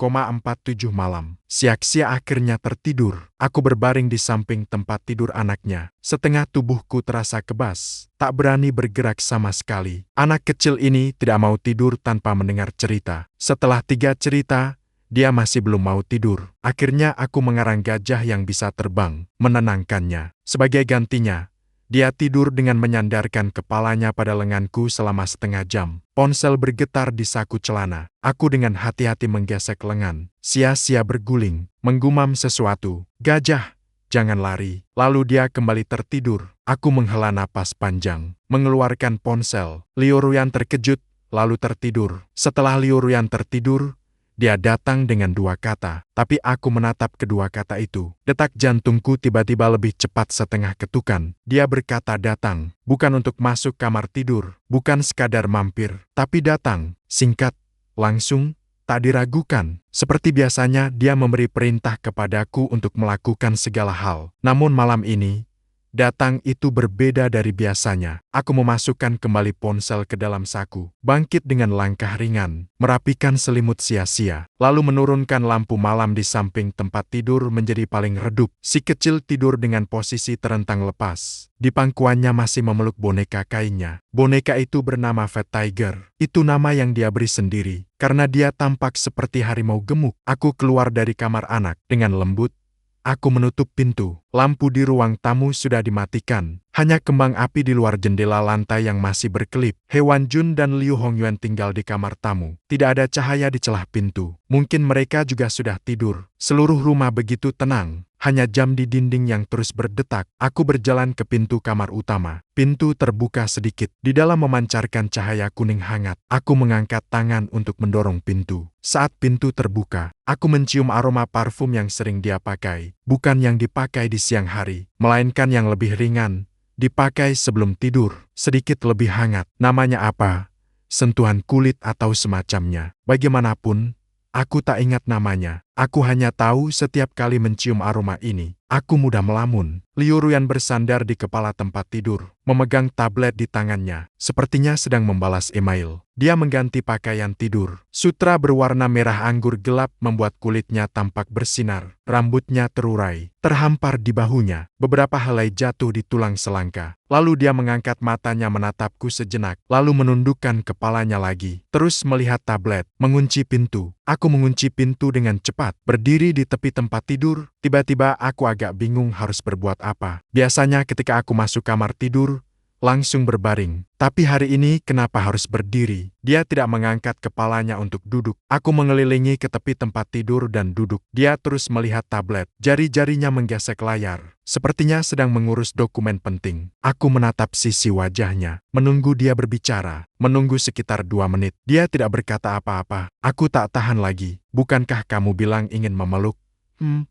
malam. Sia-sia akhirnya tertidur. Aku berbaring di samping tempat tidur anaknya. Setengah tubuhku terasa kebas. Tak berani bergerak sama sekali. Anak kecil ini tidak mau tidur tanpa mendengar cerita. Setelah 3 cerita, dia masih belum mau tidur. Akhirnya aku mengarang gajah yang bisa terbang, menenangkannya. Sebagai gantinya, dia tidur dengan menyandarkan kepalanya pada lenganku selama setengah jam. Ponsel bergetar di saku celana. Aku dengan hati-hati menggesek lengan. Sia-sia berguling, menggumam sesuatu. Gajah, jangan lari. Lalu dia kembali tertidur. Aku menghela napas panjang, mengeluarkan ponsel. Liu Ruyan terkejut, lalu tertidur. Setelah Liu Ruyan tertidur, dia datang dengan 2 kata, tapi aku menatap kedua kata itu. Detak jantungku tiba-tiba lebih cepat setengah ketukan. Dia berkata datang, bukan untuk masuk kamar tidur, bukan sekadar mampir, tapi datang, singkat, langsung, tak diragukan. Seperti biasanya dia memberi perintah kepadaku untuk melakukan segala hal. Namun malam ini, datang itu berbeda dari biasanya. Aku memasukkan kembali ponsel ke dalam saku, bangkit dengan langkah ringan, merapikan selimut sia-sia, lalu menurunkan lampu malam di samping tempat tidur menjadi paling redup. Si kecil tidur dengan posisi terentang lepas. Di pangkuannya masih memeluk boneka kainnya. Boneka itu bernama Fat Tiger. Itu nama yang dia beri sendiri, karena dia tampak seperti harimau gemuk. Aku keluar dari kamar anak dengan lembut. Aku menutup pintu. Lampu di ruang tamu sudah dimatikan. Hanya kembang api di luar jendela lantai yang masih berkelip. He Wan Jun dan Liu Hongyuan tinggal di kamar tamu. Tidak ada cahaya di celah pintu. Mungkin mereka juga sudah tidur. Seluruh rumah begitu tenang. Hanya jam di dinding yang terus berdetak. Aku berjalan ke pintu kamar utama. Pintu terbuka sedikit. Di dalam memancarkan cahaya kuning hangat. Aku mengangkat tangan untuk mendorong pintu. Saat pintu terbuka, aku mencium aroma parfum yang sering dia pakai. Bukan yang dipakai di siang hari, melainkan yang lebih ringan. Dipakai sebelum tidur, sedikit lebih hangat. Namanya apa? Sentuhan kulit atau semacamnya. Bagaimanapun, aku tak ingat namanya. Aku hanya tahu setiap kali mencium aroma ini, aku mudah melamun. Liu Ruyan bersandar di kepala tempat tidur, memegang tablet di tangannya, sepertinya sedang membalas email. Dia mengganti pakaian tidur. Sutra berwarna merah anggur gelap membuat kulitnya tampak bersinar. Rambutnya terurai, terhampar di bahunya. Beberapa helai jatuh di tulang selangka. Lalu dia mengangkat matanya menatapku sejenak, lalu menundukkan kepalanya lagi. Terus melihat tablet, mengunci pintu. Aku mengunci pintu dengan cepat, berdiri di tepi tempat tidur. Tiba-tiba aku agak bingung harus berbuat apa. Biasanya ketika aku masuk kamar tidur, langsung berbaring. Tapi hari ini kenapa harus berdiri? Dia tidak mengangkat kepalanya untuk duduk. Aku mengelilingi ke tepi tempat tidur dan duduk. Dia terus melihat tablet. Jari-jarinya menggesek layar. Sepertinya sedang mengurus dokumen penting. Aku menatap sisi wajahnya, menunggu dia berbicara. Menunggu sekitar 2 menit. Dia tidak berkata apa-apa. Aku tak tahan lagi. Bukankah kamu bilang ingin memeluk?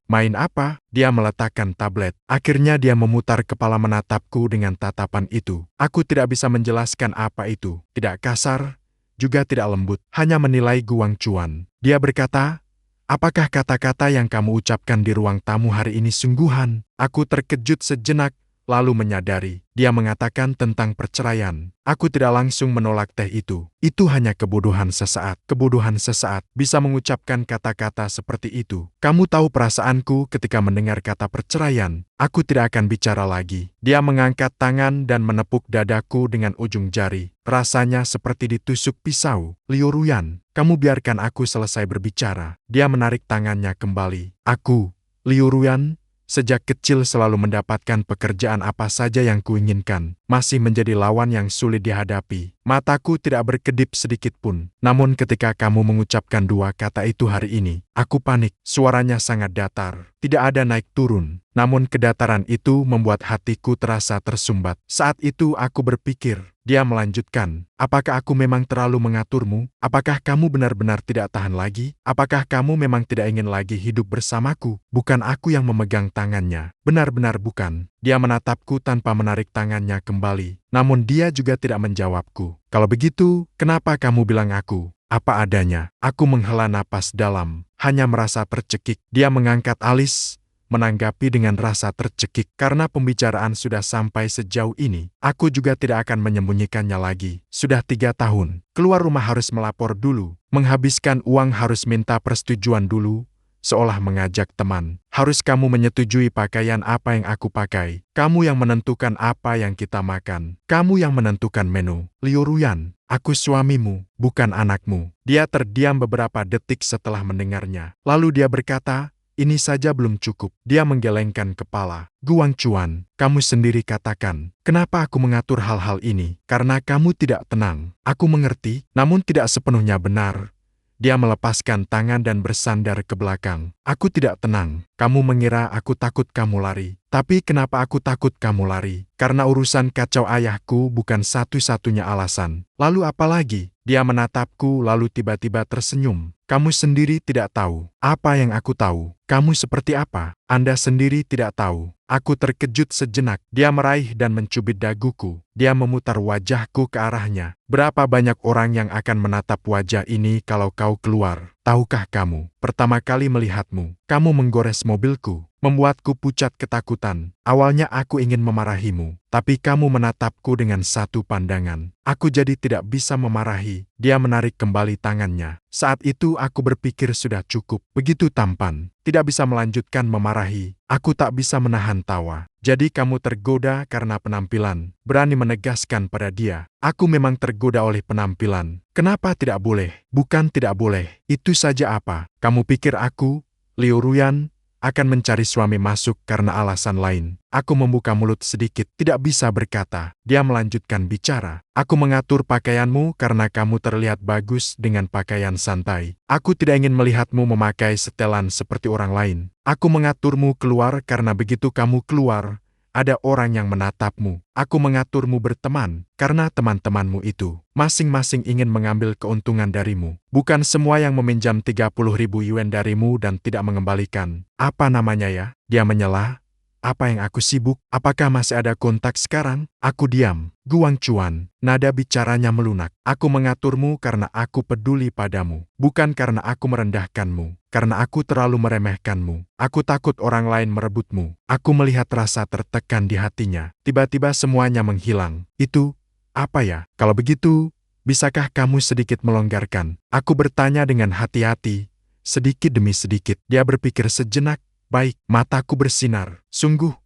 Main apa? Dia meletakkan tablet. Akhirnya dia memutar kepala menatapku dengan tatapan itu. Aku tidak bisa menjelaskan apa itu. Tidak kasar, juga tidak lembut. Hanya menilai Guang Chuan. Dia berkata, apakah kata-kata yang kamu ucapkan di ruang tamu hari ini sungguhan? Aku terkejut sejenak, lalu menyadari. Dia mengatakan tentang perceraian. Aku tidak langsung menolak teh itu. Itu hanya kebodohan sesaat. Kebodohan sesaat bisa mengucapkan kata-kata seperti itu. Kamu tahu perasaanku ketika mendengar kata perceraian. Aku tidak akan bicara lagi. Dia mengangkat tangan dan menepuk dadaku dengan ujung jari. Rasanya seperti ditusuk pisau. Liu Ruyan, kamu biarkan aku selesai berbicara. Dia menarik tangannya kembali. Aku, Liu Ruyan, Sejak kecil selalu mendapatkan pekerjaan apa saja yang kuinginkan, masih menjadi lawan yang sulit dihadapi. Mataku tidak berkedip sedikit pun. Namun ketika kamu mengucapkan dua kata itu hari ini, aku panik. Suaranya sangat datar, tidak ada naik turun. Namun kedataran itu membuat hatiku terasa tersumbat. Saat itu aku berpikir, dia melanjutkan, apakah aku memang terlalu mengaturmu? Apakah kamu benar-benar tidak tahan lagi? Apakah kamu memang tidak ingin lagi hidup bersamaku? Bukan aku yang memegang tangannya. Benar-benar bukan. Dia menatapku tanpa menarik tangannya kembali. Namun dia juga tidak menjawabku. Kalau begitu, kenapa kamu bilang aku? Apa adanya. Aku menghela napas dalam, hanya merasa tercekik. Dia mengangkat alis, menanggapi dengan rasa tercekik. Karena pembicaraan sudah sampai sejauh ini, aku juga tidak akan menyembunyikannya lagi. Sudah 3 tahun, keluar rumah harus melapor dulu, menghabiskan uang harus minta persetujuan dulu, seolah mengajak teman. Harus kamu menyetujui pakaian apa yang aku pakai. Kamu yang menentukan apa yang kita makan. Kamu yang menentukan menu. Liu Ruyan, aku suamimu, bukan anakmu. Dia terdiam beberapa detik setelah mendengarnya. Lalu dia berkata, ini saja belum cukup. Dia menggelengkan kepala. Guang Chuan, kamu sendiri katakan, kenapa aku mengatur hal-hal ini? Karena kamu tidak tenang. Aku mengerti, namun tidak sepenuhnya benar. Dia melepaskan tangan dan bersandar ke belakang. Aku tidak tenang. Kamu mengira aku takut kamu lari. Tapi kenapa aku takut kamu lari? Karena urusan kacau ayahku bukan satu-satunya alasan. Lalu apa lagi? Dia menatapku lalu tiba-tiba tersenyum. Kamu sendiri tidak tahu. Apa yang aku tahu? Kamu seperti apa? Anda sendiri tidak tahu. Aku terkejut sejenak. Dia meraih dan mencubit daguku. Dia memutar wajahku ke arahnya. Berapa banyak orang yang akan menatap wajah ini kalau kau keluar? Tahukah kamu, pertama kali melihatmu, kamu menggores mobilku, membuatku pucat ketakutan. Awalnya aku ingin memarahimu, tapi kamu menatapku dengan satu pandangan. Aku jadi tidak bisa memarahi. Dia menarik kembali tangannya. Saat itu aku berpikir sudah cukup. Begitu tampan, tidak bisa melanjutkan memarahi. Aku tak bisa menahan tawa. Jadi kamu tergoda karena penampilan. Berani menegaskan pada dia. Aku memang tergoda oleh penampilan. Kenapa tidak boleh? Bukan tidak boleh. Itu saja apa? Kamu pikir aku, Liu Ruyan, akan mencari suami masuk karena alasan lain? Aku membuka mulut sedikit, tidak bisa berkata. Dia melanjutkan bicara. Aku mengatur pakaianmu karena kamu terlihat bagus dengan pakaian santai. Aku tidak ingin melihatmu memakai setelan seperti orang lain. Aku mengaturmu keluar karena begitu kamu keluar, ada orang yang menatapmu. Aku mengaturmu berteman, karena teman-temanmu itu masing-masing ingin mengambil keuntungan darimu. Bukan semua yang meminjam 30.000 yuan darimu dan tidak mengembalikan. Apa namanya ya? Dia menyela. Apa yang aku sibuk? Apakah masih ada kontak sekarang? Aku diam. Guang Chuan, nada bicaranya melunak. Aku mengaturmu karena aku peduli padamu. Bukan karena aku merendahkanmu. Karena aku terlalu meremehkanmu. Aku takut orang lain merebutmu. Aku melihat rasa tertekan di hatinya. Tiba-tiba semuanya menghilang. Itu, apa ya? Kalau begitu, bisakah kamu sedikit melonggarkan? Aku bertanya dengan hati-hati. Sedikit demi sedikit, dia berpikir sejenak. Baik, mataku bersinar. Sungguh,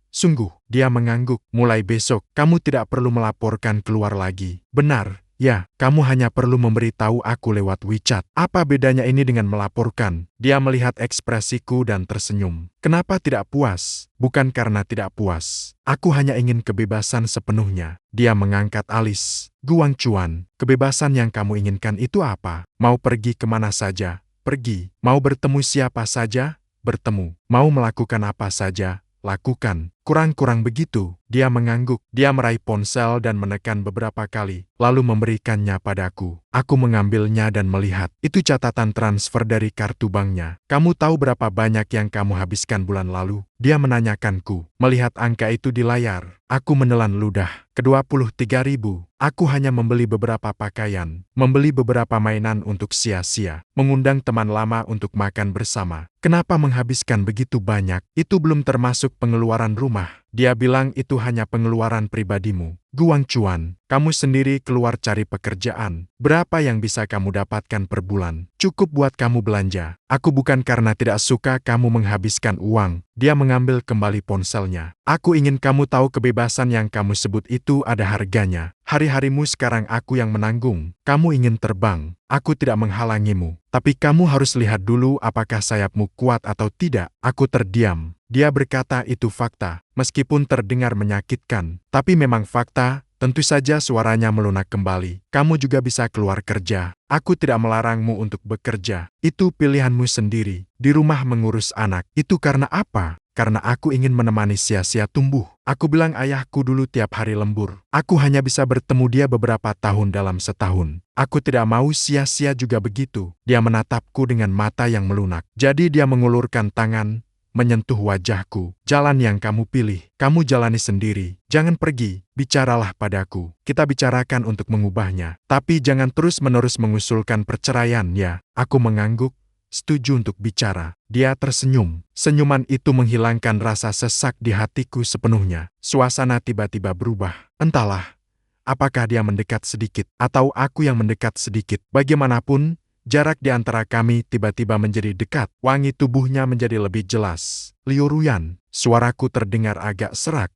dia mengangguk. Mulai besok, kamu tidak perlu melaporkan keluar lagi. Benar, ya, kamu hanya perlu memberitahu aku lewat WeChat. Apa bedanya ini dengan melaporkan? Dia melihat ekspresiku dan tersenyum. Kenapa tidak puas? Bukan karena tidak puas. Aku hanya ingin kebebasan sepenuhnya. Dia mengangkat alis. Guang Chuan, kebebasan yang kamu inginkan itu apa? Mau pergi kemana saja? Pergi. Mau bertemu siapa saja? Bertemu. Mau melakukan apa saja? Lakukan. Kurang-kurang begitu. Dia mengangguk. Dia meraih ponsel dan menekan beberapa kali, lalu memberikannya padaku. Aku mengambilnya dan melihat. Itu catatan transfer dari kartu banknya. Kamu tahu berapa banyak yang kamu habiskan bulan lalu? Dia menanyakanku. Melihat angka itu di layar, aku menelan ludah. Ke-23.000. Aku hanya membeli beberapa pakaian, membeli beberapa mainan untuk sia-sia, mengundang teman lama untuk makan bersama. Kenapa menghabiskan begitu banyak? Itu belum termasuk pengeluaran rumah. Dia bilang itu hanya pengeluaran pribadimu. Guang Chuan, Kamu sendiri keluar cari pekerjaan. Berapa yang bisa kamu dapatkan per bulan? Cukup buat kamu belanja. Aku bukan karena tidak suka kamu menghabiskan uang. Dia mengambil kembali ponselnya. Aku ingin kamu tahu kebebasan yang kamu sebut itu ada harganya. Hari-harimu sekarang aku yang menanggung. Kamu ingin terbang. Aku tidak menghalangimu. Tapi kamu harus lihat dulu apakah sayapmu kuat atau tidak. Aku terdiam. Dia berkata itu fakta. Meskipun terdengar menyakitkan. Tapi memang fakta. Tentu saja suaranya melunak kembali. Kamu juga bisa keluar kerja. Aku tidak melarangmu untuk bekerja. Itu pilihanmu sendiri. Di rumah mengurus anak. Itu karena apa? Karena aku ingin menemani sia-sia tumbuh. Aku bilang ayahku dulu tiap hari lembur. Aku hanya bisa bertemu dia beberapa tahun dalam setahun. Aku tidak mau sia-sia juga begitu. Dia menatapku dengan mata yang melunak. Jadi dia mengulurkan tangan, menyentuh wajahku. Jalan yang kamu pilih, kamu jalani sendiri. Jangan pergi, bicaralah padaku. Kita bicarakan untuk mengubahnya. Tapi jangan terus-menerus mengusulkan perceraian ya. Aku mengangguk, setuju untuk bicara. Dia tersenyum. Senyuman itu menghilangkan rasa sesak di hatiku sepenuhnya. Suasana tiba-tiba berubah. Entahlah, apakah dia mendekat sedikit, atau aku yang mendekat sedikit. Bagaimanapun, jarak di antara kami tiba-tiba menjadi dekat. Wangi tubuhnya menjadi lebih jelas. Liu Ruyan, suaraku terdengar agak serak.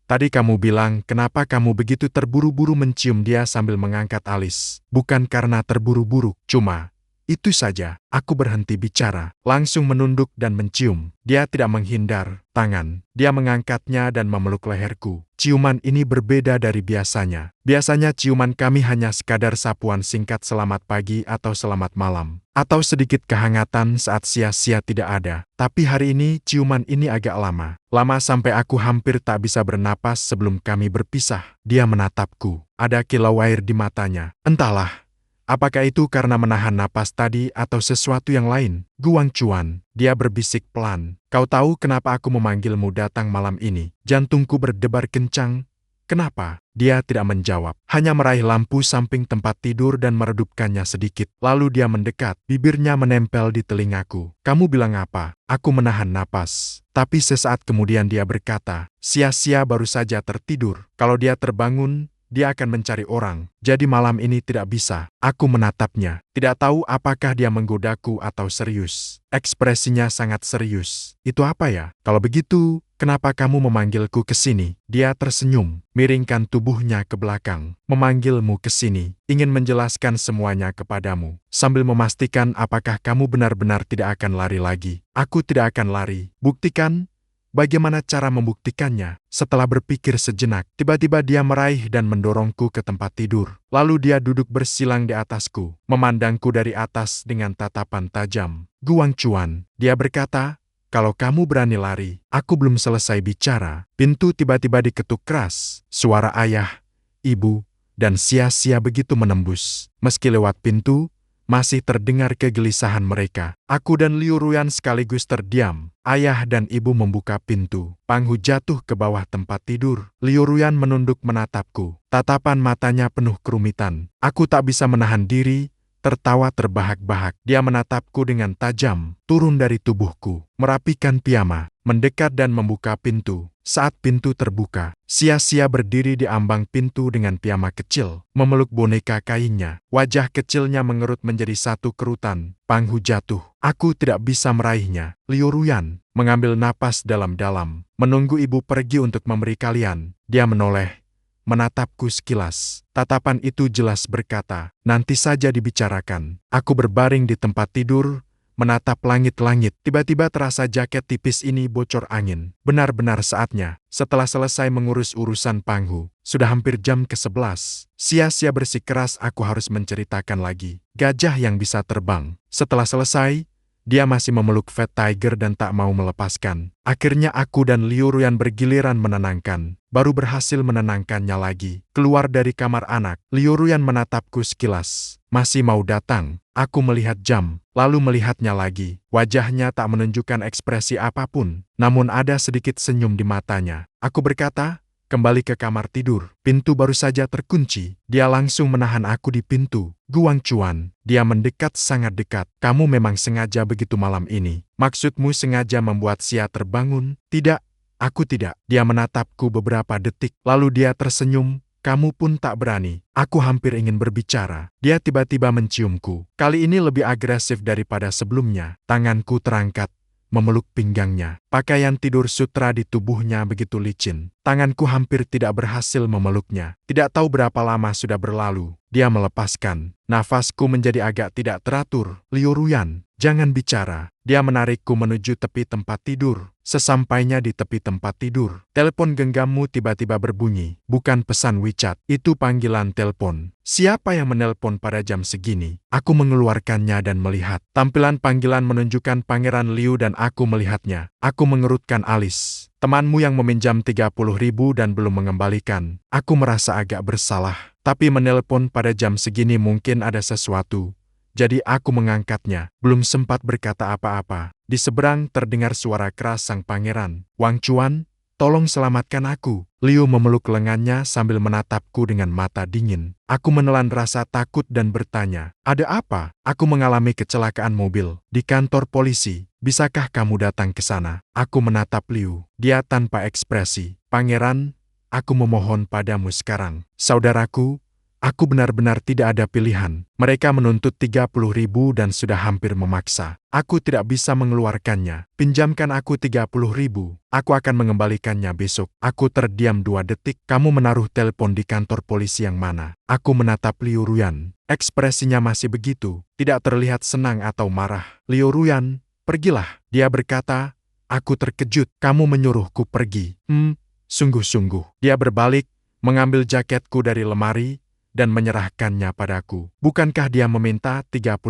Tadi kamu bilang kenapa kamu begitu terburu-buru mencium dia sambil mengangkat alis. Bukan karena terburu-buru, cuma itu saja. Aku berhenti bicara, langsung menunduk dan mencium. Dia tidak menghindar tangan. Dia mengangkatnya dan memeluk leherku. Ciuman ini berbeda dari biasanya. Biasanya ciuman kami hanya sekadar sapuan singkat selamat pagi atau selamat malam. Atau sedikit kehangatan saat sia-sia tidak ada. Tapi hari ini ciuman ini agak lama. Lama sampai aku hampir tak bisa bernapas sebelum kami berpisah. Dia menatapku. Ada kilau air di matanya. Entahlah. Apakah itu karena menahan napas tadi atau sesuatu yang lain? Guang Chuan, dia berbisik pelan. Kau tahu kenapa aku memanggilmu datang malam ini? Jantungku berdebar kencang. Kenapa? Dia tidak menjawab. Hanya meraih lampu samping tempat tidur dan meredupkannya sedikit. Lalu dia mendekat, bibirnya menempel di telingaku. Kamu bilang apa? Aku menahan napas. Tapi sesaat kemudian dia berkata, sia-sia baru saja tertidur. Kalau dia terbangun, dia akan mencari orang. Jadi malam ini tidak bisa. Aku menatapnya. Tidak tahu apakah dia menggodaku atau serius. Ekspresinya sangat serius. Itu apa ya? Kalau begitu, kenapa kamu memanggilku ke sini? Dia tersenyum, miringkan tubuhnya ke belakang. Memanggilmu ke sini, ingin menjelaskan semuanya kepadamu. Sambil memastikan apakah kamu benar-benar tidak akan lari lagi. Aku tidak akan lari. Buktikan. Bagaimana cara membuktikannya? Setelah berpikir sejenak, tiba-tiba dia meraih dan mendorongku ke tempat tidur. Lalu dia duduk bersilang di atasku, memandangku dari atas dengan tatapan tajam. Guang Chuan, dia berkata, kalau kamu berani lari. Aku belum selesai bicara. Pintu tiba-tiba diketuk keras. Suara ayah, ibu, dan sia-sia begitu menembus. Meski lewat pintu, masih terdengar kegelisahan mereka. Aku dan Liu Ruyan sekaligus terdiam. Ayah dan ibu membuka pintu. Panghu jatuh ke bawah tempat tidur. Liu Ruyan menunduk menatapku. Tatapan matanya penuh kerumitan. Aku tak bisa menahan diri, tertawa terbahak-bahak. Dia menatapku dengan tajam, turun dari tubuhku, merapikan piyama, mendekat dan membuka pintu. Saat pintu terbuka, sia-sia berdiri di ambang pintu dengan piyama kecil, memeluk boneka kainnya. Wajah kecilnya mengerut menjadi satu kerutan. Panghu jatuh. Aku tidak bisa meraihnya. Liu Ruyan mengambil napas dalam-dalam, menunggu ibu pergi untuk memberi kalian. Dia menoleh, menatapku sekilas. Tatapan itu jelas berkata, nanti saja dibicarakan. Aku berbaring di tempat tidur, menatap langit-langit. Tiba-tiba terasa jaket tipis ini bocor angin. Benar-benar saatnya. Setelah selesai mengurus urusan Panghu, sudah hampir jam ke-11. Sia-sia bersikeras aku harus menceritakan lagi. Gajah yang bisa terbang. Setelah selesai, dia masih memeluk Fat Tiger dan tak mau melepaskan. Akhirnya aku dan Liu Ruyan bergiliran menenangkan. Baru berhasil menenangkannya lagi. Keluar dari kamar anak, Liu Ruyan menatapku sekilas. Masih mau datang. Aku melihat jam, lalu melihatnya lagi. Wajahnya tak menunjukkan ekspresi apapun, namun ada sedikit senyum di matanya. Aku berkata, kembali ke kamar tidur. Pintu baru saja terkunci. Dia langsung menahan aku di pintu. Guang Chuan, dia mendekat sangat dekat. Kamu memang sengaja begitu malam ini. Maksudmu sengaja membuat Sia terbangun? Tidak, aku tidak. Dia menatapku beberapa detik, lalu dia tersenyum, Kamu pun tak berani. Aku hampir ingin berbicara. Dia tiba-tiba menciumku. Kali ini lebih agresif daripada sebelumnya. Tanganku terangkat, memeluk pinggangnya. Pakaian tidur sutra di tubuhnya begitu licin. Tanganku hampir tidak berhasil memeluknya. Tidak tahu berapa lama sudah berlalu. Dia melepaskan. Nafasku menjadi agak tidak teratur. Liu Ruyan, jangan bicara. Dia menarikku menuju tepi tempat tidur. Sesampainya di tepi tempat tidur, telepon genggammu tiba-tiba berbunyi. Bukan pesan WeChat, itu panggilan telepon. Siapa yang menelpon pada jam segini? Aku mengeluarkannya dan melihat. Tampilan panggilan menunjukkan Pangeran Liu dan aku melihatnya. Aku mengerutkan alis. Temanmu yang meminjam 30.000 dan belum mengembalikan. Aku merasa agak bersalah. Tapi menelpon pada jam segini mungkin ada sesuatu. Jadi aku mengangkatnya. Belum sempat berkata apa-apa. Di seberang terdengar suara keras sang pangeran. Wang Chuan, tolong selamatkan aku. Liu memeluk lengannya sambil menatapku dengan mata dingin. Aku menelan rasa takut dan bertanya, ada apa? Aku mengalami kecelakaan mobil di kantor polisi. Bisakah kamu datang ke sana? Aku menatap Liu. Dia tanpa ekspresi. Pangeran, aku memohon padamu sekarang. Saudaraku, aku benar-benar tidak ada pilihan. Mereka menuntut 30.000 dan sudah hampir memaksa. Aku tidak bisa mengeluarkannya. Pinjamkan aku 30.000. Aku akan mengembalikannya besok. Aku terdiam 2 detik. Kamu menaruh telepon di kantor polisi yang mana? Aku menatap Liu Ruyan. Ekspresinya masih begitu. Tidak terlihat senang atau marah. Liu Ruyan, pergilah. Dia berkata, aku terkejut. Kamu menyuruhku pergi. Sungguh-sungguh. Dia berbalik, mengambil jaketku dari lemari, dan menyerahkannya padaku. Bukankah dia meminta 30.000?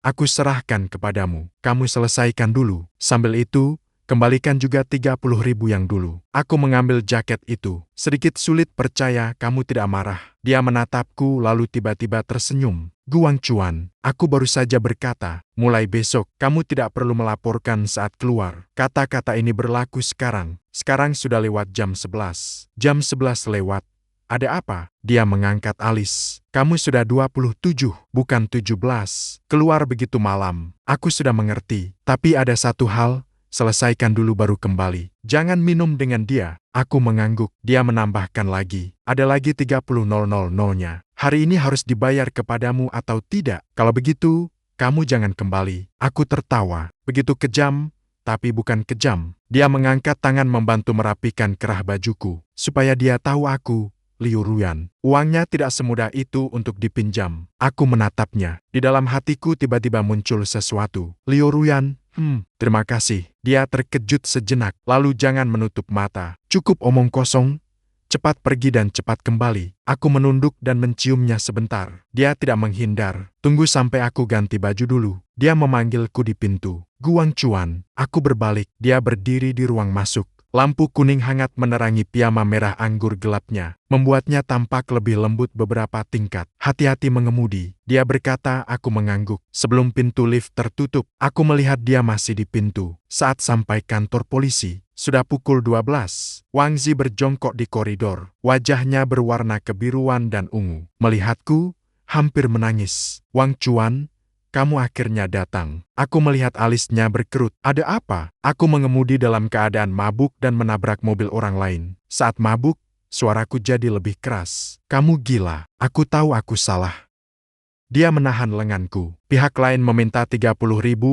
Aku serahkan kepadamu. Kamu selesaikan dulu. Sambil itu, kembalikan juga 30.000 yang dulu. Aku mengambil jaket itu. Sedikit sulit percaya kamu tidak marah. Dia menatapku lalu tiba-tiba tersenyum. Guang Chuan, aku baru saja berkata, mulai besok kamu tidak perlu melaporkan saat keluar. Kata-kata ini berlaku sekarang. Sekarang sudah lewat jam 11. Jam 11 lewat. Ada apa? Dia mengangkat alis. Kamu sudah 27, bukan 17. Keluar begitu malam. Aku sudah mengerti. Tapi ada satu hal, selesaikan dulu baru kembali. Jangan minum dengan dia. Aku mengangguk. Dia menambahkan lagi. Ada lagi 30.000-nya. Hari ini harus dibayar kepadamu atau tidak. Kalau begitu, kamu jangan kembali. Aku tertawa. Begitu kejam, tapi bukan kejam. Dia mengangkat tangan membantu merapikan kerah bajuku. Supaya dia tahu aku, Liu Ruyan. Uangnya tidak semudah itu untuk dipinjam. Aku menatapnya. Di dalam hatiku tiba-tiba muncul sesuatu. Liu Ruyan, terima kasih. Dia terkejut sejenak, lalu jangan menutup mata. Cukup omong kosong. Cepat pergi dan cepat kembali. Aku menunduk dan menciumnya sebentar. Dia tidak menghindar. Tunggu sampai aku ganti baju dulu. Dia memanggilku di pintu. Guang Chuan. Aku berbalik. Dia berdiri di ruang masuk. Lampu kuning hangat menerangi piyama merah anggur gelapnya, membuatnya tampak lebih lembut beberapa tingkat. Hati-hati mengemudi, dia berkata. Aku mengangguk. Sebelum pintu lift tertutup, aku melihat dia masih di pintu. Saat sampai kantor polisi, sudah pukul 12. Wang Zi berjongkok di koridor. Wajahnya berwarna kebiruan dan ungu. Melihatku, hampir menangis. Wang Chuan, kamu akhirnya datang. Aku melihat alisnya berkerut. Ada apa? Aku mengemudi dalam keadaan mabuk dan menabrak mobil orang lain. Saat mabuk, suaraku jadi lebih keras. Kamu gila. Aku tahu aku salah. Dia menahan lenganku. Pihak lain meminta 30.000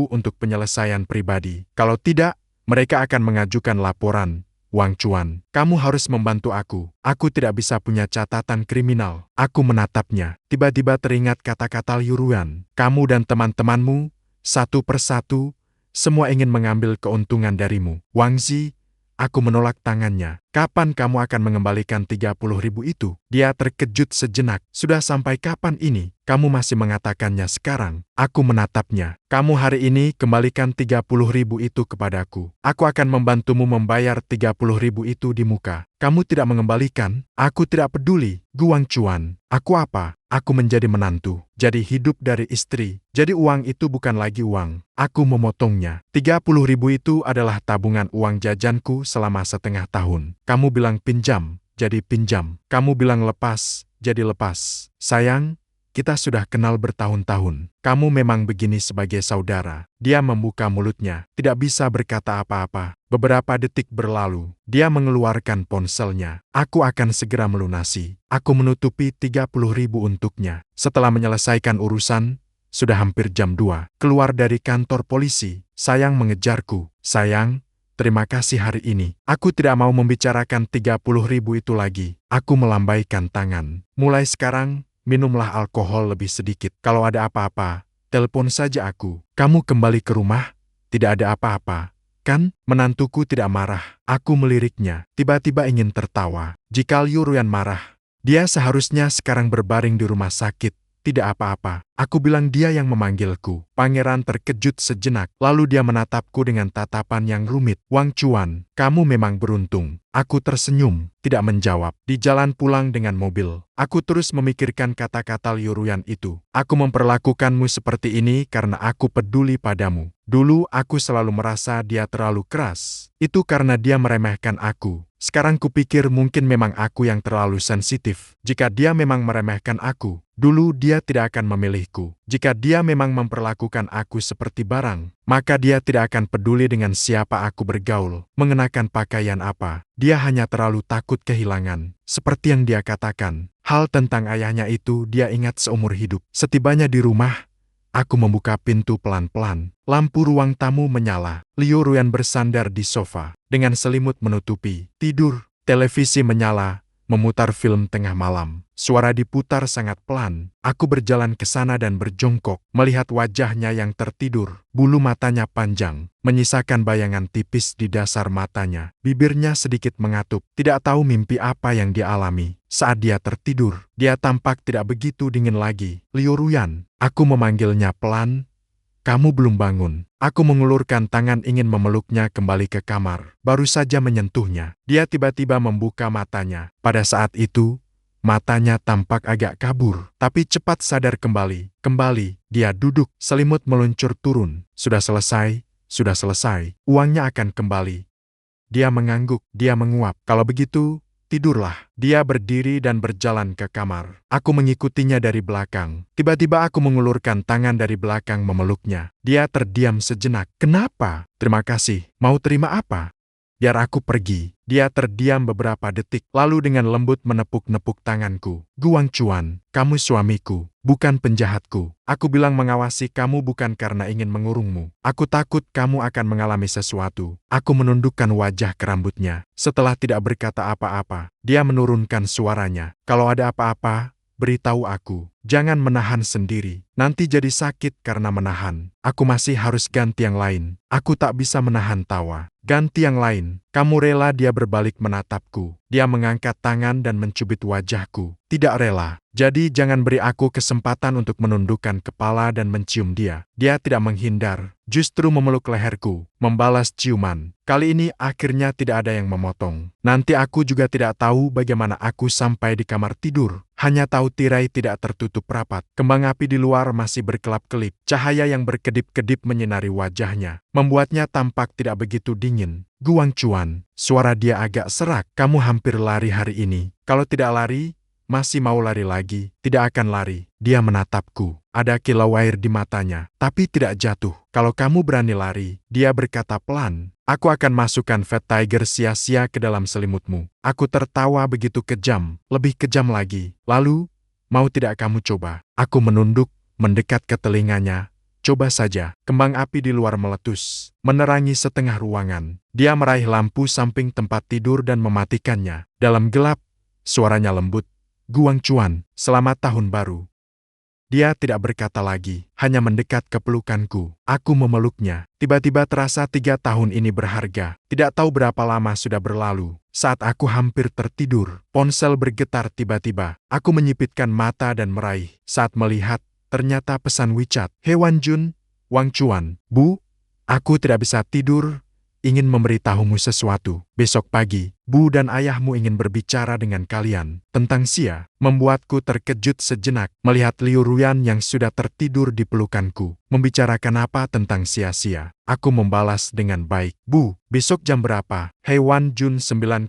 untuk penyelesaian pribadi. Kalau tidak, mereka akan mengajukan laporan. Wang Chuan, kamu harus membantu aku. Aku tidak bisa punya catatan kriminal. Aku menatapnya. Tiba-tiba teringat kata-kata Liu Ruyan. Kamu dan teman-temanmu, satu persatu, semua ingin mengambil keuntungan darimu. Wang Zi, aku menolak tangannya. Kapan kamu akan mengembalikan 30.000 itu? Dia terkejut sejenak. Sudah sampai kapan ini? Kamu masih mengatakannya sekarang. Aku menatapnya. Kamu hari ini kembalikan 30.000 itu kepadaku. Aku akan membantumu membayar 30.000 itu di muka. Kamu tidak mengembalikan? Aku tidak peduli. Guang Chuan, aku apa? Aku menjadi menantu. Jadi hidup dari istri. Jadi uang itu bukan lagi uang. Aku memotongnya. 30.000 itu adalah tabungan uang jajanku selama setengah tahun. Kamu bilang pinjam, jadi pinjam. Kamu bilang lepas, jadi lepas. Sayang, kita sudah kenal bertahun-tahun. Kamu memang begini sebagai saudara. Dia membuka mulutnya, tidak bisa berkata apa-apa. Beberapa detik berlalu, dia mengeluarkan ponselnya. Aku akan segera melunasi. Aku menutupi 30.000 untuknya. Setelah menyelesaikan urusan, sudah hampir jam 2. Keluar dari kantor polisi, Sayang mengejarku. Sayang, terima kasih hari ini. Aku tidak mau membicarakan 30.000 itu lagi. Aku melambaikan tangan. Mulai sekarang, minumlah alkohol lebih sedikit. Kalau ada apa-apa, telepon saja aku. Kamu kembali ke rumah? Tidak ada apa-apa. Kan, menantuku tidak marah. Aku meliriknya, tiba-tiba ingin tertawa. Jika Liu Ruyan marah, dia seharusnya sekarang berbaring di rumah sakit. Tidak apa-apa. Aku bilang dia yang memanggilku. Pangeran terkejut sejenak, lalu dia menatapku dengan tatapan yang rumit. Wang Chuan, kamu memang beruntung. Aku tersenyum, tidak menjawab. Di jalan pulang dengan mobil, aku terus memikirkan kata-kata Liu Ruyan itu. Aku memperlakukanmu seperti ini karena aku peduli padamu. Dulu aku selalu merasa dia terlalu keras. Itu karena dia meremehkan aku. Sekarang kupikir mungkin memang aku yang terlalu sensitif. Jika dia memang meremehkan aku, dulu dia tidak akan memilihku. Jika dia memang memperlakukan aku seperti barang, maka dia tidak akan peduli dengan siapa aku bergaul, mengenakan pakaian apa. Dia hanya terlalu takut kehilangan. Seperti yang dia katakan, hal tentang ayahnya itu dia ingat seumur hidup. Setibanya di rumah, aku membuka pintu pelan-pelan. Lampu ruang tamu menyala. Liu Ruyan bersandar di sofa, dengan selimut menutupi. Tidur. Televisi menyala, memutar film tengah malam. Suara diputar sangat pelan. Aku berjalan ke sana dan berjongkok, melihat wajahnya yang tertidur. Bulu matanya panjang, menyisakan bayangan tipis di dasar matanya. Bibirnya sedikit mengatup, tidak tahu mimpi apa yang dia alami. Saat dia tertidur, dia tampak tidak begitu dingin lagi. Liu Ruyan, aku memanggilnya pelan. Kamu belum bangun. Aku mengulurkan tangan ingin memeluknya kembali ke kamar. Baru saja menyentuhnya, dia tiba-tiba membuka matanya. Pada saat itu, matanya tampak agak kabur, tapi cepat sadar kembali. Kembali, dia duduk, selimut meluncur turun. Sudah selesai. Uangnya akan kembali. Dia mengangguk, dia menguap. Kalau begitu, tidurlah. Dia berdiri dan berjalan ke kamar. Aku mengikutinya dari belakang. Tiba-tiba aku mengulurkan tangan dari belakang memeluknya. Dia terdiam sejenak. Kenapa? Terima kasih. Mau terima apa? Biar aku pergi. Dia terdiam beberapa detik, lalu dengan lembut menepuk-nepuk tanganku. Guang Chuan, kamu suamiku, bukan penjahatku. Aku bilang mengawasi kamu bukan karena ingin mengurungmu. Aku takut kamu akan mengalami sesuatu. Aku menundukkan wajah ke rambutnya. Setelah tidak berkata apa-apa, dia menurunkan suaranya. Kalau ada apa-apa, beritahu aku. Jangan menahan sendiri. Nanti jadi sakit karena menahan. Aku masih harus ganti yang lain. Aku tak bisa menahan tawa. Ganti yang lain. Kamu rela? Dia berbalik menatapku. Dia mengangkat tangan dan mencubit wajahku. Tidak rela. Jadi jangan beri aku kesempatan untuk menundukkan kepala dan mencium dia. Dia tidak menghindar. Justru memeluk leherku. Membalas ciuman. Kali ini akhirnya tidak ada yang memotong. Nanti aku juga tidak tahu bagaimana aku sampai di kamar tidur. Hanya tahu tirai tidak tertutup rapat. Kembang api di luar masih berkelap-kelip. Cahaya yang berkedip-kedip menyinari wajahnya, membuatnya tampak tidak begitu dingin. Guang Chuan, suara dia agak serak. Kamu hampir lari hari ini. Kalau tidak lari, masih mau lari lagi? Tidak akan lari. Dia menatapku. Ada kilau air di matanya, tapi tidak jatuh. Kalau kamu berani lari, dia berkata pelan. Aku akan masukkan Fat Tiger sia-sia ke dalam selimutmu. Aku tertawa begitu kejam, lebih kejam lagi. Lalu, mau tidak kamu coba? Aku menunduk, mendekat ke telinganya. Coba saja. Kembang api di luar meletus, menerangi setengah ruangan. Dia meraih lampu samping tempat tidur dan mematikannya. Dalam gelap, suaranya lembut. Guang Chuan, selamat tahun baru. Dia tidak berkata lagi, hanya mendekat ke pelukanku. Aku memeluknya. Tiba-tiba terasa 3 tahun ini berharga. Tidak tahu berapa lama sudah berlalu. Saat aku hampir tertidur, ponsel bergetar tiba-tiba. Aku menyipitkan mata dan meraih. Saat melihat, ternyata pesan WeChat. He Wan Jun, Wang Chuan, Bu, aku tidak bisa tidur, ingin memberitahumu sesuatu. Besok pagi, Bu dan ayahmu ingin berbicara dengan kalian tentang Xia. Membuatku terkejut sejenak melihat Liu Ruyan yang sudah tertidur di pelukanku. Membicarakan apa tentang Xia? Aku membalas dengan baik. Bu, besok jam berapa? Hei Wan Jun 9,8.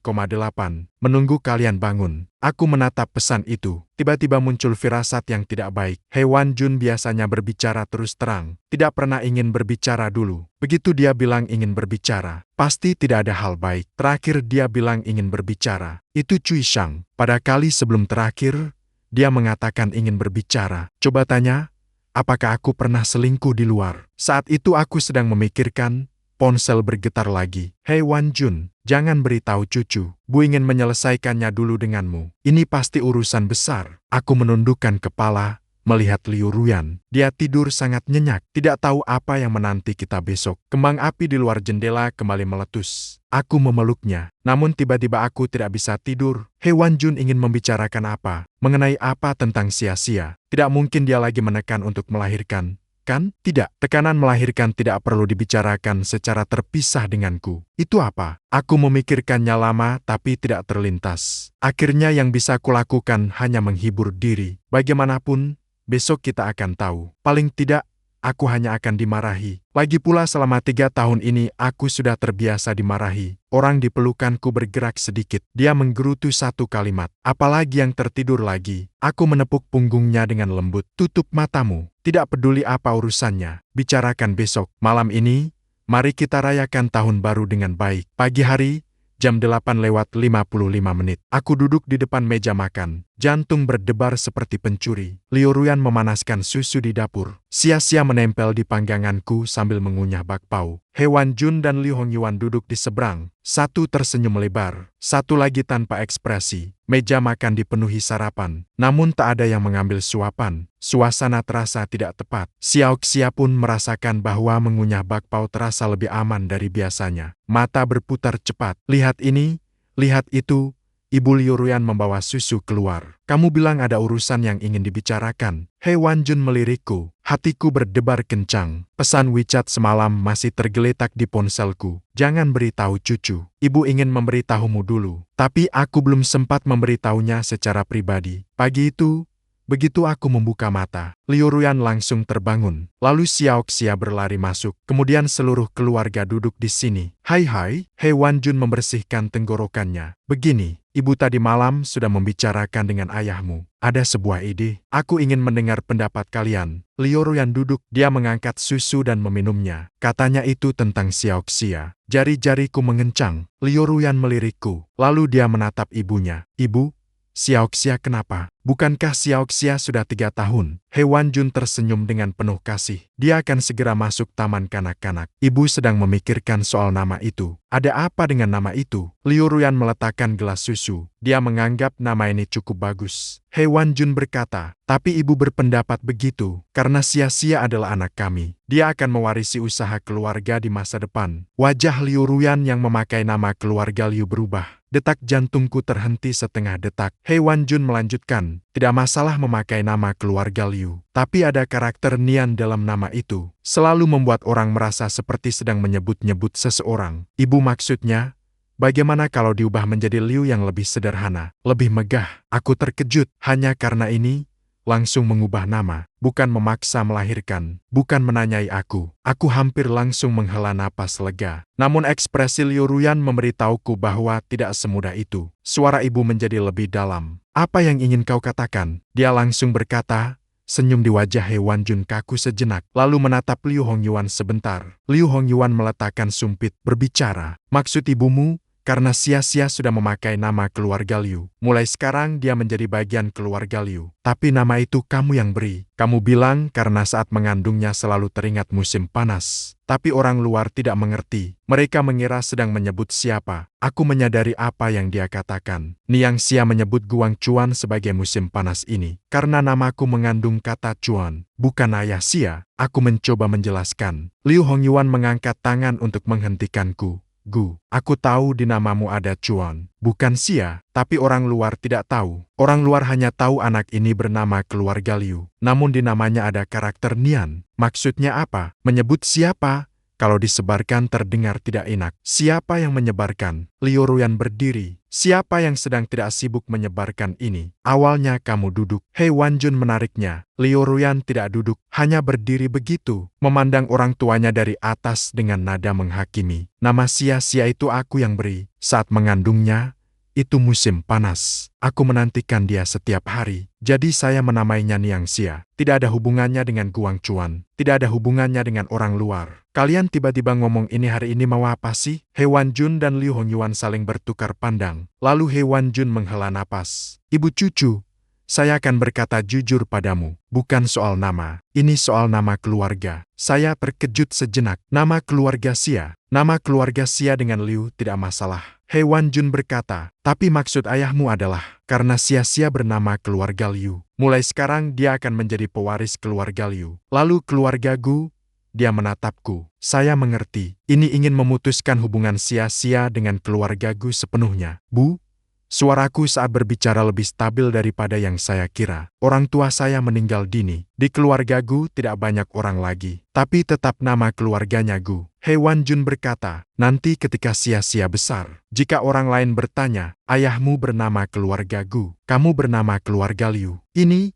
Menunggu kalian bangun. Aku menatap pesan itu. Tiba-tiba muncul firasat yang tidak baik. Hei Wan Jun biasanya berbicara terus terang. Tidak pernah ingin berbicara dulu. Begitu dia bilang ingin berbicara, pasti tidak ada hal baik. Terakhir dia bilang ingin berbicara. Itu Cui Shang. Pada kali sebelum terakhir, dia mengatakan ingin berbicara. Coba tanya, apakah aku pernah selingkuh di luar? Saat itu aku sedang memikirkan, ponsel bergetar lagi. Hei Wan Jun, jangan beritahu cucu. Bu ingin menyelesaikannya dulu denganmu. Ini pasti urusan besar. Aku menundukkan kepala, melihat Liu Ruyan. Dia tidur sangat nyenyak, tidak tahu apa yang menanti kita besok. Kembang api di luar jendela kembali meletus. Aku memeluknya, namun tiba-tiba aku tidak bisa tidur. Hei Wan Jun ingin membicarakan apa? Mengenai apa tentang Xia? Tidak mungkin dia lagi menekan untuk melahirkan. Kan? Tidak, tekanan melahirkan tidak perlu dibicarakan secara terpisah denganku. Itu apa? Aku memikirkannya lama tapi tidak terlintas. Akhirnya yang bisa kulakukan hanya menghibur diri. Bagaimanapun, besok kita akan tahu. Paling tidak, aku hanya akan dimarahi. Lagi pula selama 3 tahun ini aku sudah terbiasa dimarahi. Orang di pelukanku bergerak sedikit. Dia menggerutu satu kalimat. Apalagi yang tertidur lagi. Aku menepuk punggungnya dengan lembut. Tutup matamu. Tidak peduli apa urusannya. Bicarakan besok. Malam ini, mari kita rayakan tahun baru dengan baik. Pagi hari, jam 8:55. Aku duduk di depan meja makan. Jantung berdebar seperti pencuri. Liu Ruyan memanaskan susu di dapur. Xia menempel di pangganganku sambil mengunyah bakpao. Hei Wan Jun dan Liu Hongyuan duduk di seberang. Satu tersenyum lebar, satu lagi tanpa ekspresi. Meja makan dipenuhi sarapan, namun tak ada yang mengambil suapan. Suasana terasa tidak tepat. Xia pun merasakan bahwa mengunyah bakpao terasa lebih aman dari biasanya. Mata berputar cepat. Lihat ini, lihat itu. Ibu Liu Ruyan membawa susu keluar. Kamu bilang ada urusan yang ingin dibicarakan. Hei Wan Jun melirikku. Hatiku berdebar kencang. Pesan WeChat semalam masih tergeletak di ponselku. Jangan beritahu cucu. Ibu ingin memberitahumu dulu. Tapi aku belum sempat memberitahunya secara pribadi. Pagi itu, begitu aku membuka mata, Liu Ruyan langsung terbangun. Lalu Xia berlari masuk. Kemudian seluruh keluarga duduk di sini. Hai. Hei Wan Jun membersihkan tenggorokannya. Begini, ibu tadi malam sudah membicarakan dengan ayahmu. Ada sebuah ide. Aku ingin mendengar pendapat kalian. Liu Ruyan duduk. Dia mengangkat susu dan meminumnya. Katanya itu tentang Xia. Jari-jariku mengencang. Liu Ruyan melirikku. Lalu dia menatap ibunya. Ibu, Xia kenapa? Bukankah Xia sudah 3 tahun? Hei Wan Jun tersenyum dengan penuh kasih. Dia akan segera masuk taman kanak-kanak. Ibu sedang memikirkan soal nama itu. Ada apa dengan nama itu? Liu Ruyan meletakkan gelas susu. Dia menganggap nama ini cukup bagus. Hei Wan Jun berkata, tapi ibu berpendapat begitu, karena Xia adalah anak kami. Dia akan mewarisi usaha keluarga di masa depan. Wajah Liu Ruyan yang memakai nama keluarga Liu berubah. Detak jantungku terhenti setengah detak. Hei Wan Jun melanjutkan, tidak masalah memakai nama keluarga Liu. Tapi ada karakter Nian dalam nama itu. Selalu membuat orang merasa seperti sedang menyebut-nyebut seseorang. Ibu maksudnya, bagaimana kalau diubah menjadi Liu yang lebih sederhana, lebih megah? Aku terkejut, hanya karena ini, langsung mengubah nama, bukan memaksa melahirkan, bukan menanyai aku. Aku hampir langsung menghela napas lega. Namun ekspresi Liu Ruyan memberitahuku bahwa tidak semudah itu. Suara ibu menjadi lebih dalam. Apa yang ingin kau katakan? Dia langsung berkata, senyum di wajah Hei Wan Jun kaku sejenak, lalu menatap Liu Hongyuan sebentar. Liu Hongyuan meletakkan sumpit, berbicara. Maksud ibumu? Karena Xia sudah memakai nama keluarga Liu. Mulai sekarang dia menjadi bagian keluarga Liu. Tapi nama itu kamu yang beri. Kamu bilang karena saat mengandungnya selalu teringat musim panas. Tapi orang luar tidak mengerti. Mereka mengira sedang menyebut siapa. Aku menyadari apa yang dia katakan. Niang Xia menyebut Guang Chuan sebagai musim panas ini. Karena namaku mengandung kata Chuan, bukan ayah Xia. Aku mencoba menjelaskan. Liu Hongyuan mengangkat tangan untuk menghentikanku. Gu, aku tahu di namamu ada Chuan, bukan Xia, tapi orang luar tidak tahu. Orang luar hanya tahu anak ini bernama keluarga Liu. Namun di namanya ada karakter Nian. Maksudnya apa? Menyebut siapa? Kalau disebarkan terdengar tidak enak. Siapa yang menyebarkan? Liu Ruyan berdiri. Siapa yang sedang tidak sibuk menyebarkan ini? Awalnya kamu duduk. He Wanjun menariknya. Liu Ruyan tidak duduk, hanya berdiri begitu, memandang orang tuanya dari atas dengan nada menghakimi. Nama Sia-Sia itu aku yang beri. Saat mengandungnya, itu musim panas. Aku menantikan dia setiap hari. Jadi saya menamainya Niang Xia. Tidak ada hubungannya dengan Guang Chuan. Tidak ada hubungannya dengan orang luar. Kalian tiba-tiba ngomong ini hari ini mau apa sih? He Wanjun dan Liu Hongyuan saling bertukar pandang. Lalu He Wanjun menghela napas. Ibu cucu, saya akan berkata jujur padamu. Bukan soal nama. Ini soal nama keluarga. Saya terkejut sejenak. Nama keluarga Xia. Nama keluarga Xia dengan Liu tidak masalah. He Wanjun berkata, tapi maksud ayahmu adalah, karena Xia-Xia bernama keluarga Liu. Mulai sekarang dia akan menjadi pewaris keluarga Liu. Lalu keluarga Gu, dia menatapku. Saya mengerti, ini ingin memutuskan hubungan Xia-Xia dengan keluarga Gu sepenuhnya. Bu, suaraku saat berbicara lebih stabil daripada yang saya kira. Orang tua saya meninggal dini. Di keluarga Gu tidak banyak orang lagi. Tapi tetap nama keluarganya Gu. He Wanjun berkata, nanti ketika Xia-Xia besar, jika orang lain bertanya, ayahmu bernama keluarga Gu, kamu bernama keluarga Liu. Ini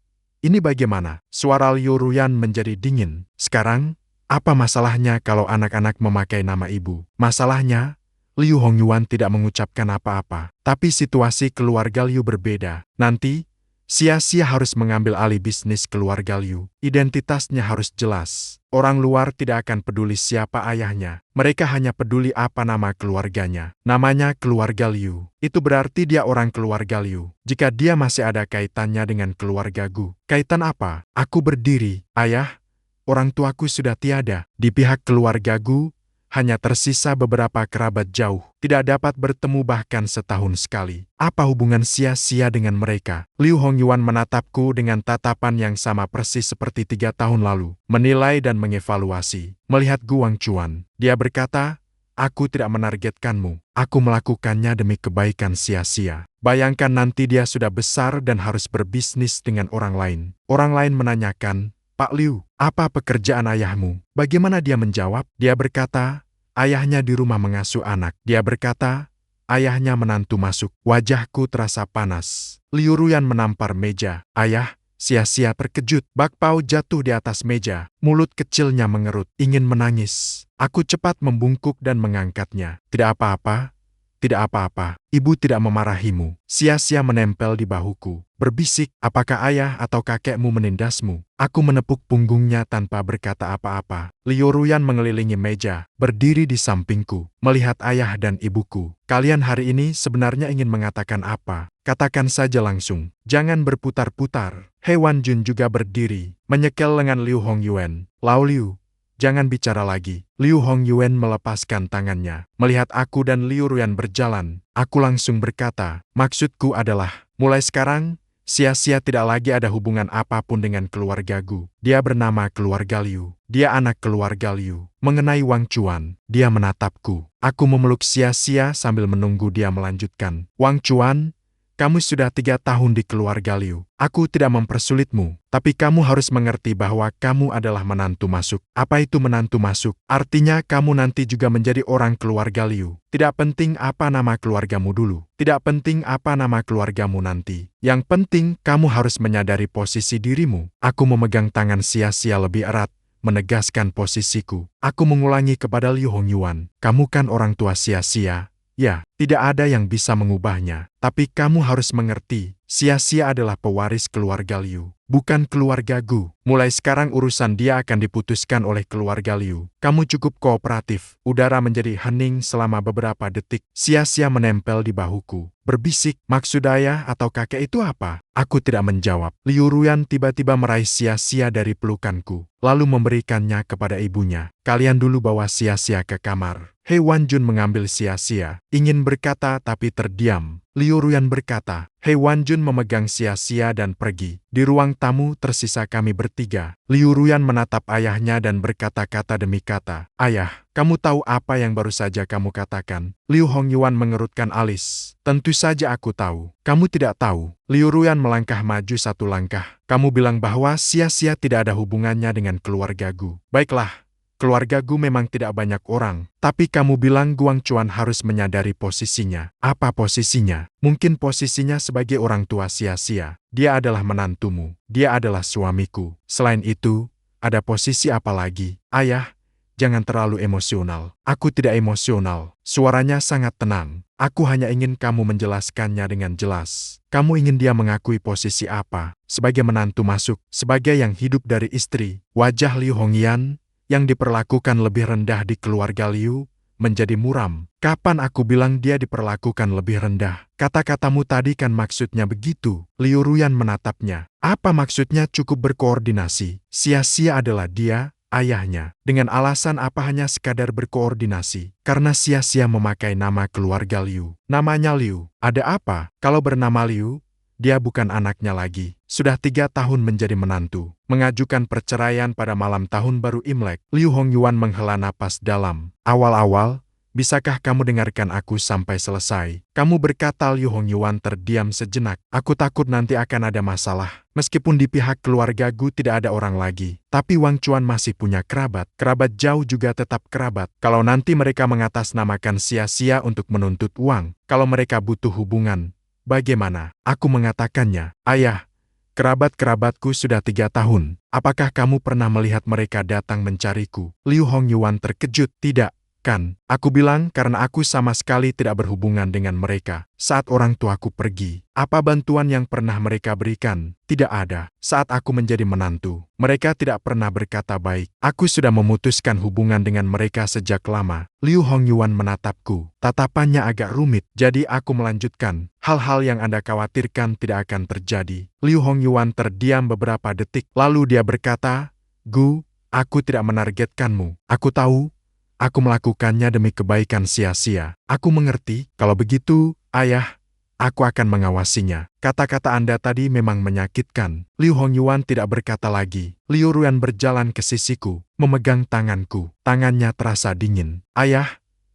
bagaimana? Suara Liu Ruyan menjadi dingin. Sekarang, apa masalahnya kalau anak-anak memakai nama ibu? Masalahnya, Liu Hongyuan tidak mengucapkan apa-apa. Tapi situasi keluarga Liu berbeda. Nanti, Xia-Xia harus mengambil alih bisnis keluarga Liu. Identitasnya harus jelas. Orang luar tidak akan peduli siapa ayahnya. Mereka hanya peduli apa nama keluarganya. Namanya keluarga Liu. Itu berarti dia orang keluarga Liu. Jika dia masih ada kaitannya dengan keluarga Gu. Kaitan apa? Aku berdiri. Ayah, orang tuaku sudah tiada. Di pihak keluarga Gu, hanya tersisa beberapa kerabat jauh, tidak dapat bertemu bahkan setahun sekali. Apa hubungan Xia-Xia dengan mereka? Liu Hongyuan menatapku dengan tatapan yang sama persis seperti 3 tahun lalu, menilai dan mengevaluasi. Melihat Guang Chuan, dia berkata, aku tidak menargetkanmu, aku melakukannya demi kebaikan Xia-Xia. Bayangkan nanti dia sudah besar dan harus berbisnis dengan orang lain. Orang lain menanyakan, Pak Liu, apa pekerjaan ayahmu? Bagaimana dia menjawab? Dia berkata, ayahnya di rumah mengasuh anak. Dia berkata, ayahnya menantu masuk. Wajahku terasa panas. Liu Ruyan menampar meja. Ayah, Xia-Xia terkejut. Bakpao jatuh di atas meja. Mulut kecilnya mengerut, ingin menangis. Aku cepat membungkuk dan mengangkatnya. Tidak apa-apa. Tidak apa-apa, ibu tidak memarahimu. Xia-Xia menempel di bahuku, berbisik, apakah ayah atau kakekmu menindasmu? Aku menepuk punggungnya tanpa berkata apa-apa. Liu Ruyan mengelilingi meja, berdiri di sampingku, melihat ayah dan ibuku. Kalian hari ini sebenarnya ingin mengatakan apa? Katakan saja langsung, jangan berputar-putar. He Wanjun juga berdiri, menyekel lengan Liu Hongyuan. Lao Liu, jangan bicara lagi. Liu Hongyuan melepaskan tangannya. Melihat aku dan Liu Ruyan berjalan, aku langsung berkata, maksudku adalah, mulai sekarang, Xia-Xia tidak lagi ada hubungan apapun dengan keluarga Gu. Dia bernama keluarga Liu. Dia anak keluarga Liu. Mengenai Wang Chuan, dia menatapku. Aku memeluk Xia-Xia sambil menunggu dia melanjutkan. Wang Chuan, kamu sudah 3 tahun di keluarga Liu. Aku tidak mempersulitmu, tapi kamu harus mengerti bahwa kamu adalah menantu masuk. Apa itu menantu masuk? Artinya kamu nanti juga menjadi orang keluarga Liu. Tidak penting apa nama keluargamu dulu. Tidak penting apa nama keluargamu nanti. Yang penting kamu harus menyadari posisi dirimu. Aku memegang tangan Xia-Xia lebih erat, menegaskan posisiku. Aku mengulangi kepada Liu Hongyuan, kamu kan orang tua Xia-Xia. Ya, tidak ada yang bisa mengubahnya. Tapi kamu harus mengerti, Xia-Xia adalah pewaris keluarga Liu, bukan keluarga Gu. Mulai sekarang urusan dia akan diputuskan oleh keluarga Liu. Kamu cukup kooperatif. Udara menjadi hening selama beberapa detik. Xia-Xia menempel di bahuku, berbisik, maksud ayah atau kakek itu apa? Aku tidak menjawab. Liu Ruyan tiba-tiba meraih Xia-Xia dari pelukanku, lalu memberikannya kepada ibunya. Kalian dulu bawa Xia-Xia ke kamar. He Wanjun mengambil Xia-Xia, ingin berkata tapi terdiam. Liu Ruyan berkata, He Wanjun memegang Xia-Xia dan pergi. Di ruang tamu tersisa kami bertiga. Liu Ruyan menatap ayahnya dan berkata-kata demi kata, Ayah, kamu tahu apa yang baru saja kamu katakan? Liu Hongyuan mengerutkan alis. Tentu saja aku tahu. Kamu tidak tahu. Liu Ruyan melangkah maju 1 langkah. Kamu bilang bahwa Xia-Xia tidak ada hubungannya dengan keluarga Gu. Baiklah. keluarga Gu memang tidak banyak orang, tapi kamu bilang Guang Chuan harus menyadari posisinya. Apa posisinya? Mungkin posisinya sebagai orang tua sia-sia. Dia adalah menantumu. Dia adalah suamiku. Selain itu, ada posisi apa lagi? Ayah, jangan terlalu emosional. Aku tidak emosional. Suaranya sangat tenang. Aku hanya ingin kamu menjelaskannya dengan jelas. Kamu ingin dia mengakui posisi apa? Sebagai menantu masuk, sebagai yang hidup dari istri. Wajah Liu Hongyan, yang diperlakukan lebih rendah di keluarga Liu, menjadi muram. Kapan aku bilang dia diperlakukan lebih rendah? Kata-katamu tadi kan maksudnya begitu. Liu Ruyan menatapnya. Apa maksudnya cukup berkoordinasi? Sia-sia adalah dia, ayahnya. Dengan alasan apa hanya sekadar berkoordinasi? Karena sia-sia memakai nama keluarga Liu. Namanya Liu. Ada apa? Kalau bernama Liu, dia bukan anaknya lagi. Sudah 3 tahun menjadi menantu. Mengajukan perceraian pada malam tahun baru Imlek. Liu Hongyuan menghela napas dalam. Awal-awal, bisakah kamu dengarkan aku sampai selesai? Kamu berkata. Liu Hongyuan terdiam sejenak. Aku takut nanti akan ada masalah. Meskipun di pihak keluarga Gu tidak ada orang lagi, tapi Wang Chuan masih punya kerabat. Kerabat jauh juga tetap kerabat. Kalau nanti mereka mengatasnamakan sia-sia untuk menuntut uang, kalau mereka butuh hubungan, bagaimana? Aku mengatakannya, ayah, kerabat-kerabatku sudah 3 tahun. Apakah kamu pernah melihat mereka datang mencariku? Liu Hongyuan terkejut. Tidak, kan? Aku bilang karena aku sama sekali tidak berhubungan dengan mereka. Saat orang tuaku pergi, apa bantuan yang pernah mereka berikan? Tidak ada. Saat aku menjadi menantu, mereka tidak pernah berkata baik. Aku sudah memutuskan hubungan dengan mereka sejak lama. Liu Hongyuan menatapku. Tatapannya agak rumit, jadi aku melanjutkan. Hal-hal yang Anda khawatirkan tidak akan terjadi. Liu Hongyuan terdiam beberapa detik, lalu dia berkata, Gu, aku tidak menargetkanmu. Aku tahu, aku melakukannya demi kebaikan sia-sia. Aku mengerti, kalau begitu, ayah, aku akan mengawasinya. Kata-kata Anda tadi memang menyakitkan. Liu Hongyuan tidak berkata lagi. Liu Ruyan berjalan ke sisiku, memegang tanganku. Tangannya terasa dingin. Ayah,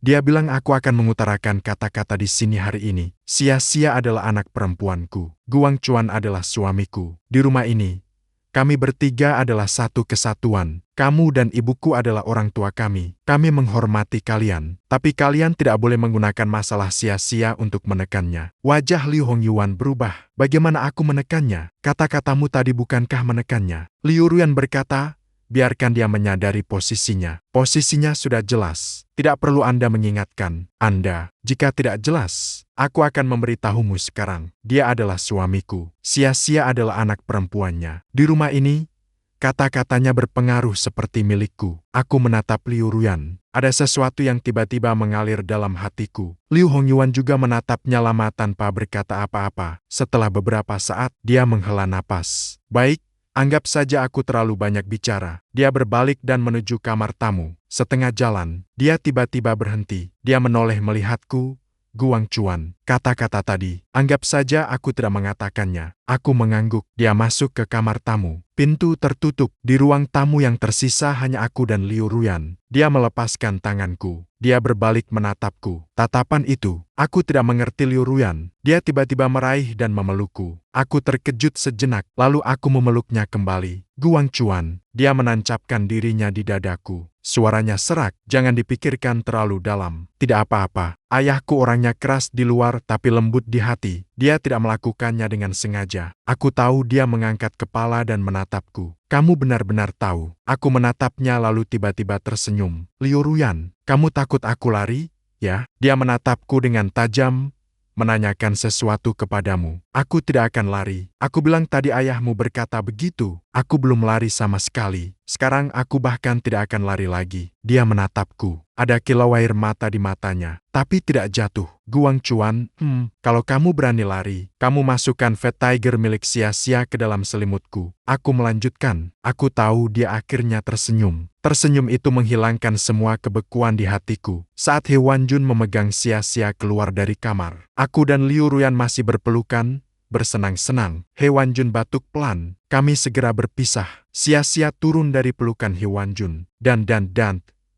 dia bilang aku akan mengutarakan kata-kata di sini hari ini. Sia-sia adalah anak perempuanku. Guang Chuan adalah suamiku. Di rumah ini, kami bertiga adalah satu kesatuan. Kamu dan ibuku adalah orang tua kami. Kami menghormati kalian. Tapi kalian tidak boleh menggunakan masalah sia-sia untuk menekannya. Wajah Liu Hongyuan berubah. Bagaimana aku menekannya? Kata-katamu tadi bukankah menekannya? Liu Ruyan berkata, biarkan dia menyadari posisinya. Posisinya sudah jelas. Tidak perlu Anda mengingatkan. Anda, jika tidak jelas, aku akan memberitahumu sekarang. Dia adalah suamiku. Sia-sia adalah anak perempuannya. Di rumah ini, kata-katanya berpengaruh seperti milikku. Aku menatap Liu Ruyan. Ada sesuatu yang tiba-tiba mengalir dalam hatiku. Liu Hongyuan juga menatapnya lama tanpa berkata apa-apa. Setelah beberapa saat, dia menghela napas. Baik, anggap saja aku terlalu banyak bicara. Dia berbalik dan menuju kamar tamu. Setengah jalan, dia tiba-tiba berhenti. Dia menoleh melihatku. Guang Chuan, kata-kata tadi, anggap saja aku tidak mengatakannya. Aku mengangguk. Dia masuk ke kamar tamu. Pintu tertutup. Di ruang tamu yang tersisa hanya aku dan Liu Ruyan. Dia melepaskan tanganku. Dia berbalik menatapku. Tatapan itu, aku tidak mengerti Liu Ruyan. Dia tiba-tiba meraih dan memelukku. Aku terkejut sejenak, lalu aku memeluknya kembali. Guang Chuan, dia menancapkan dirinya di dadaku. Suaranya serak, jangan dipikirkan terlalu dalam. Tidak apa-apa, ayahku orangnya keras di luar tapi lembut di hati. Dia tidak melakukannya dengan sengaja. Aku tahu dia mengangkat kepala dan menatapku. Kamu benar-benar tahu. Aku menatapnya lalu tiba-tiba tersenyum. Liu Ruyan, kamu takut aku lari? Ya, dia menatapku dengan tajam, menanyakan sesuatu kepadamu. Aku tidak akan lari. Aku bilang tadi ayahmu berkata begitu. Aku belum lari sama sekali. Sekarang aku bahkan tidak akan lari lagi. Dia menatapku. Ada kilau air mata di matanya, tapi tidak jatuh. Guang Chuan, kalau kamu berani lari, kamu masukkan Fat Tiger milik sia-sia ke dalam selimutku. Aku melanjutkan. Aku tahu dia akhirnya tersenyum. Tersenyum itu menghilangkan semua kebekuan di hatiku. Saat He Wanjun memegang sia-sia keluar dari kamar, aku dan Liu Ruyan masih berpelukan, bersenang-senang. He Wanjun batuk pelan. Kami segera berpisah. Sia-sia turun dari pelukan He Wanjun dan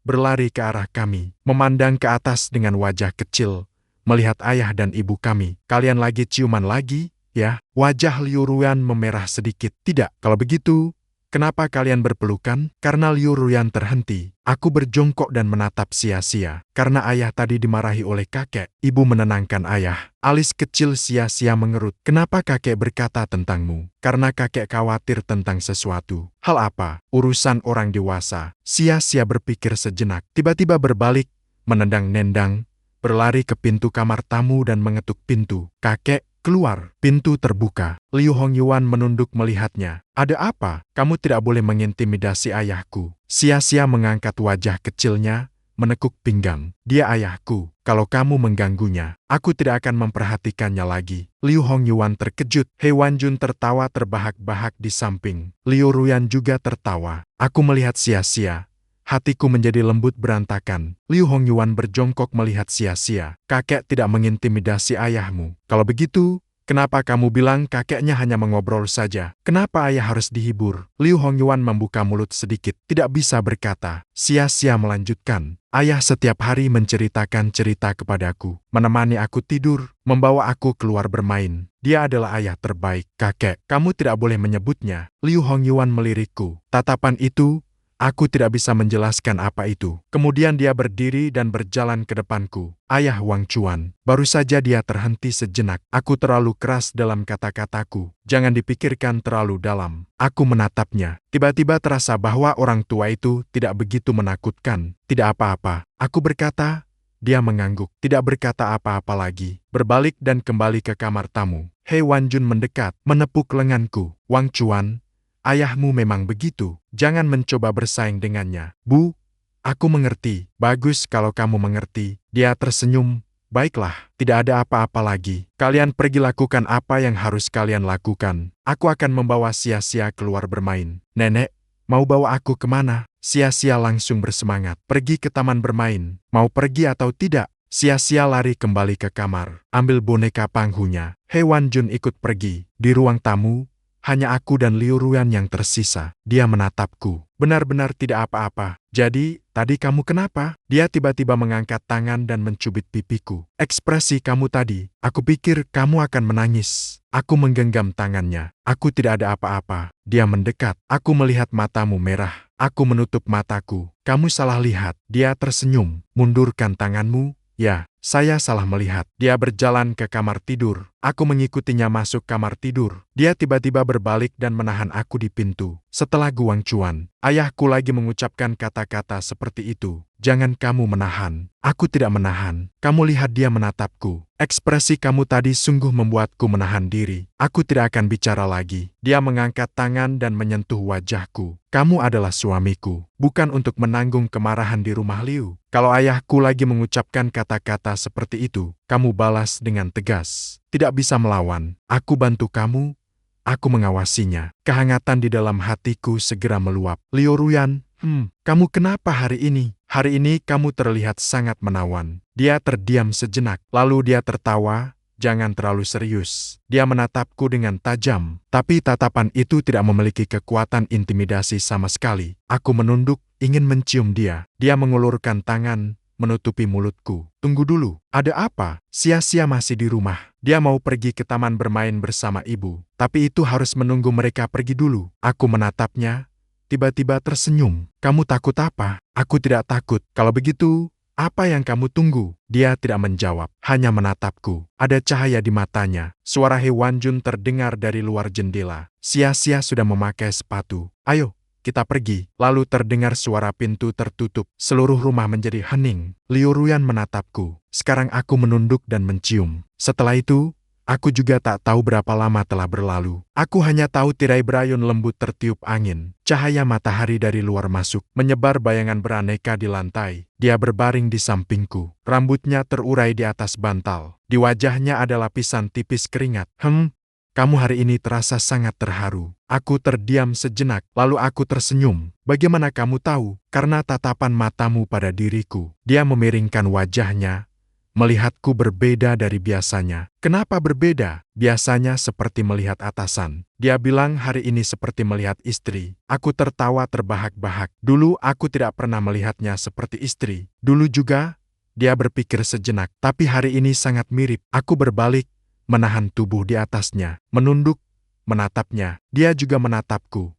berlari ke arah kami, memandang ke atas dengan wajah kecil, melihat ayah dan ibu kami. Kalian lagi ciuman lagi, ya? Wajah Liu Ruyan memerah sedikit. Tidak, kalau begitu, kenapa kalian berpelukan? Karena Liu Ruyan terhenti. Aku berjongkok dan menatap Sia-Sia. Karena ayah tadi dimarahi oleh kakek, ibu menenangkan ayah. Alis kecil Sia-Sia mengerut. Kenapa kakek berkata tentangmu? Karena kakek khawatir tentang sesuatu. Hal apa? Urusan orang dewasa. Sia-Sia berpikir sejenak. Tiba-tiba berbalik, menendang-nendang, berlari ke pintu kamar tamu dan mengetuk pintu. Kakek, keluar. Pintu terbuka. Liu Hongyuan menunduk melihatnya. Ada apa? Kamu tidak boleh mengintimidasi ayahku. Sia-Sia mengangkat wajah kecilnya, menekuk pinggang. Dia ayahku. Kalau kamu mengganggunya, aku tidak akan memperhatikannya lagi. Liu Hongyuan terkejut. He Wanjun tertawa terbahak-bahak di samping. Liu Ruyan juga tertawa. Aku melihat Sia-Sia. Hatiku menjadi lembut berantakan. Liu Hongyuan berjongkok melihat Sia-Sia. Kakek tidak mengintimidasi ayahmu. Kalau begitu, kenapa kamu bilang kakeknya hanya mengobrol saja? Kenapa ayah harus dihibur? Liu Hongyuan membuka mulut sedikit, tidak bisa berkata. Sia-Sia melanjutkan. Ayah setiap hari menceritakan cerita kepadaku, menemani aku tidur, membawa aku keluar bermain. Dia adalah ayah terbaik. Kakek, kamu tidak boleh menyebutnya. Liu Hongyuan melirikku. Tatapan itu, aku tidak bisa menjelaskan apa itu. Kemudian dia berdiri dan berjalan ke depanku. Ayah Wang Chuan. Baru saja dia terhenti sejenak. Aku terlalu keras dalam kata-kataku. Jangan dipikirkan terlalu dalam. Aku menatapnya. Tiba-tiba terasa bahwa orang tua itu tidak begitu menakutkan. Tidak apa-apa. Aku berkata. Dia mengangguk. Tidak berkata apa-apa lagi. Berbalik dan kembali ke kamar tamu. He Wanjun mendekat, menepuk lenganku. Wang Chuan. Ayahmu memang begitu, jangan mencoba bersaing dengannya. Bu, aku mengerti. Bagus kalau kamu mengerti. Dia tersenyum. Baiklah, tidak ada apa-apa lagi. Kalian pergi lakukan apa yang harus kalian lakukan. Aku akan membawa Sia-Sia keluar bermain. Nenek, mau bawa aku kemana? Sia-Sia langsung bersemangat. Pergi ke taman bermain. Mau pergi atau tidak? Sia-Sia lari kembali ke kamar. Ambil boneka panghunya. He Wanjun ikut pergi. Di ruang tamu, hanya aku dan Liu Ruyan yang tersisa. Dia menatapku. Benar-benar tidak apa-apa. Jadi, tadi kamu kenapa? Dia tiba-tiba mengangkat tangan dan mencubit pipiku. Ekspresi kamu tadi, aku pikir kamu akan menangis. Aku menggenggam tangannya. Aku tidak ada apa-apa. Dia mendekat. Aku melihat matamu merah. Aku menutup mataku. Kamu salah lihat. Dia tersenyum. Mundurkan tanganmu. Ya, saya salah melihat. Dia berjalan ke kamar tidur. Aku mengikutinya masuk kamar tidur. Dia tiba-tiba berbalik dan menahan aku di pintu. Setelah Guang Chuan, ayahku lagi mengucapkan kata-kata seperti itu. Jangan kamu menahan. Aku tidak menahan. Kamu lihat dia menatapku. Ekspresi kamu tadi sungguh membuatku menahan diri. Aku tidak akan bicara lagi. Dia mengangkat tangan dan menyentuh wajahku. Kamu adalah suamiku, bukan untuk menanggung kemarahan di rumah Liu. Kalau ayahku lagi mengucapkan kata-kata seperti itu, kamu balas dengan tegas. Tidak bisa melawan. Aku bantu kamu. Aku mengawasinya. Kehangatan di dalam hatiku segera meluap. Liu Ruyan, kamu kenapa hari ini? Hari ini kamu terlihat sangat menawan. Dia terdiam sejenak, lalu dia tertawa. Jangan terlalu serius. Dia menatapku dengan tajam, tapi tatapan itu tidak memiliki kekuatan intimidasi sama sekali. Aku menunduk, ingin mencium dia. Dia mengulurkan tangan, menutupi mulutku. Tunggu dulu, ada apa? Sia-Sia masih di rumah. Dia mau pergi ke taman bermain bersama ibu, tapi itu harus menunggu mereka pergi dulu. Aku menatapnya, tiba-tiba tersenyum. Kamu takut apa? Aku tidak takut. Kalau begitu, apa yang kamu tunggu? Dia tidak menjawab, hanya menatapku. Ada cahaya di matanya. Suara He Wanjun terdengar dari luar jendela. Sia-Sia sudah memakai sepatu. Ayo, kita pergi. Lalu terdengar suara pintu tertutup. Seluruh rumah menjadi hening. Liu Ruyan menatapku. Sekarang aku menunduk dan mencium. Setelah itu, aku juga tak tahu berapa lama telah berlalu. Aku hanya tahu tirai berayun lembut tertiup angin. Cahaya matahari dari luar masuk, menyebar bayangan beraneka di lantai. Dia berbaring di sampingku. Rambutnya terurai di atas bantal. Di wajahnya ada lapisan tipis keringat. Kamu hari ini terasa sangat terharu. Aku terdiam sejenak, lalu aku tersenyum. Bagaimana kamu tahu? Karena tatapan matamu pada diriku. Dia memiringkan wajahnya, melihatku berbeda dari biasanya. Kenapa berbeda? Biasanya seperti melihat atasan. Dia bilang hari ini seperti melihat istri. Aku tertawa terbahak-bahak. Dulu aku tidak pernah melihatnya seperti istri. Dulu juga, dia berpikir sejenak. Tapi hari ini sangat mirip. Aku berbalik, menahan tubuh di atasnya. Menunduk, menatapnya. Dia juga menatapku.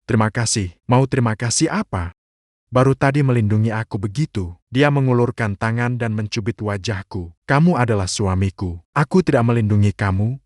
Terima kasih. Mau terima kasih apa? Baru tadi melindungi aku begitu. Dia mengulurkan tangan dan mencubit wajahku. Kamu adalah suamiku. Aku tidak melindungi kamu.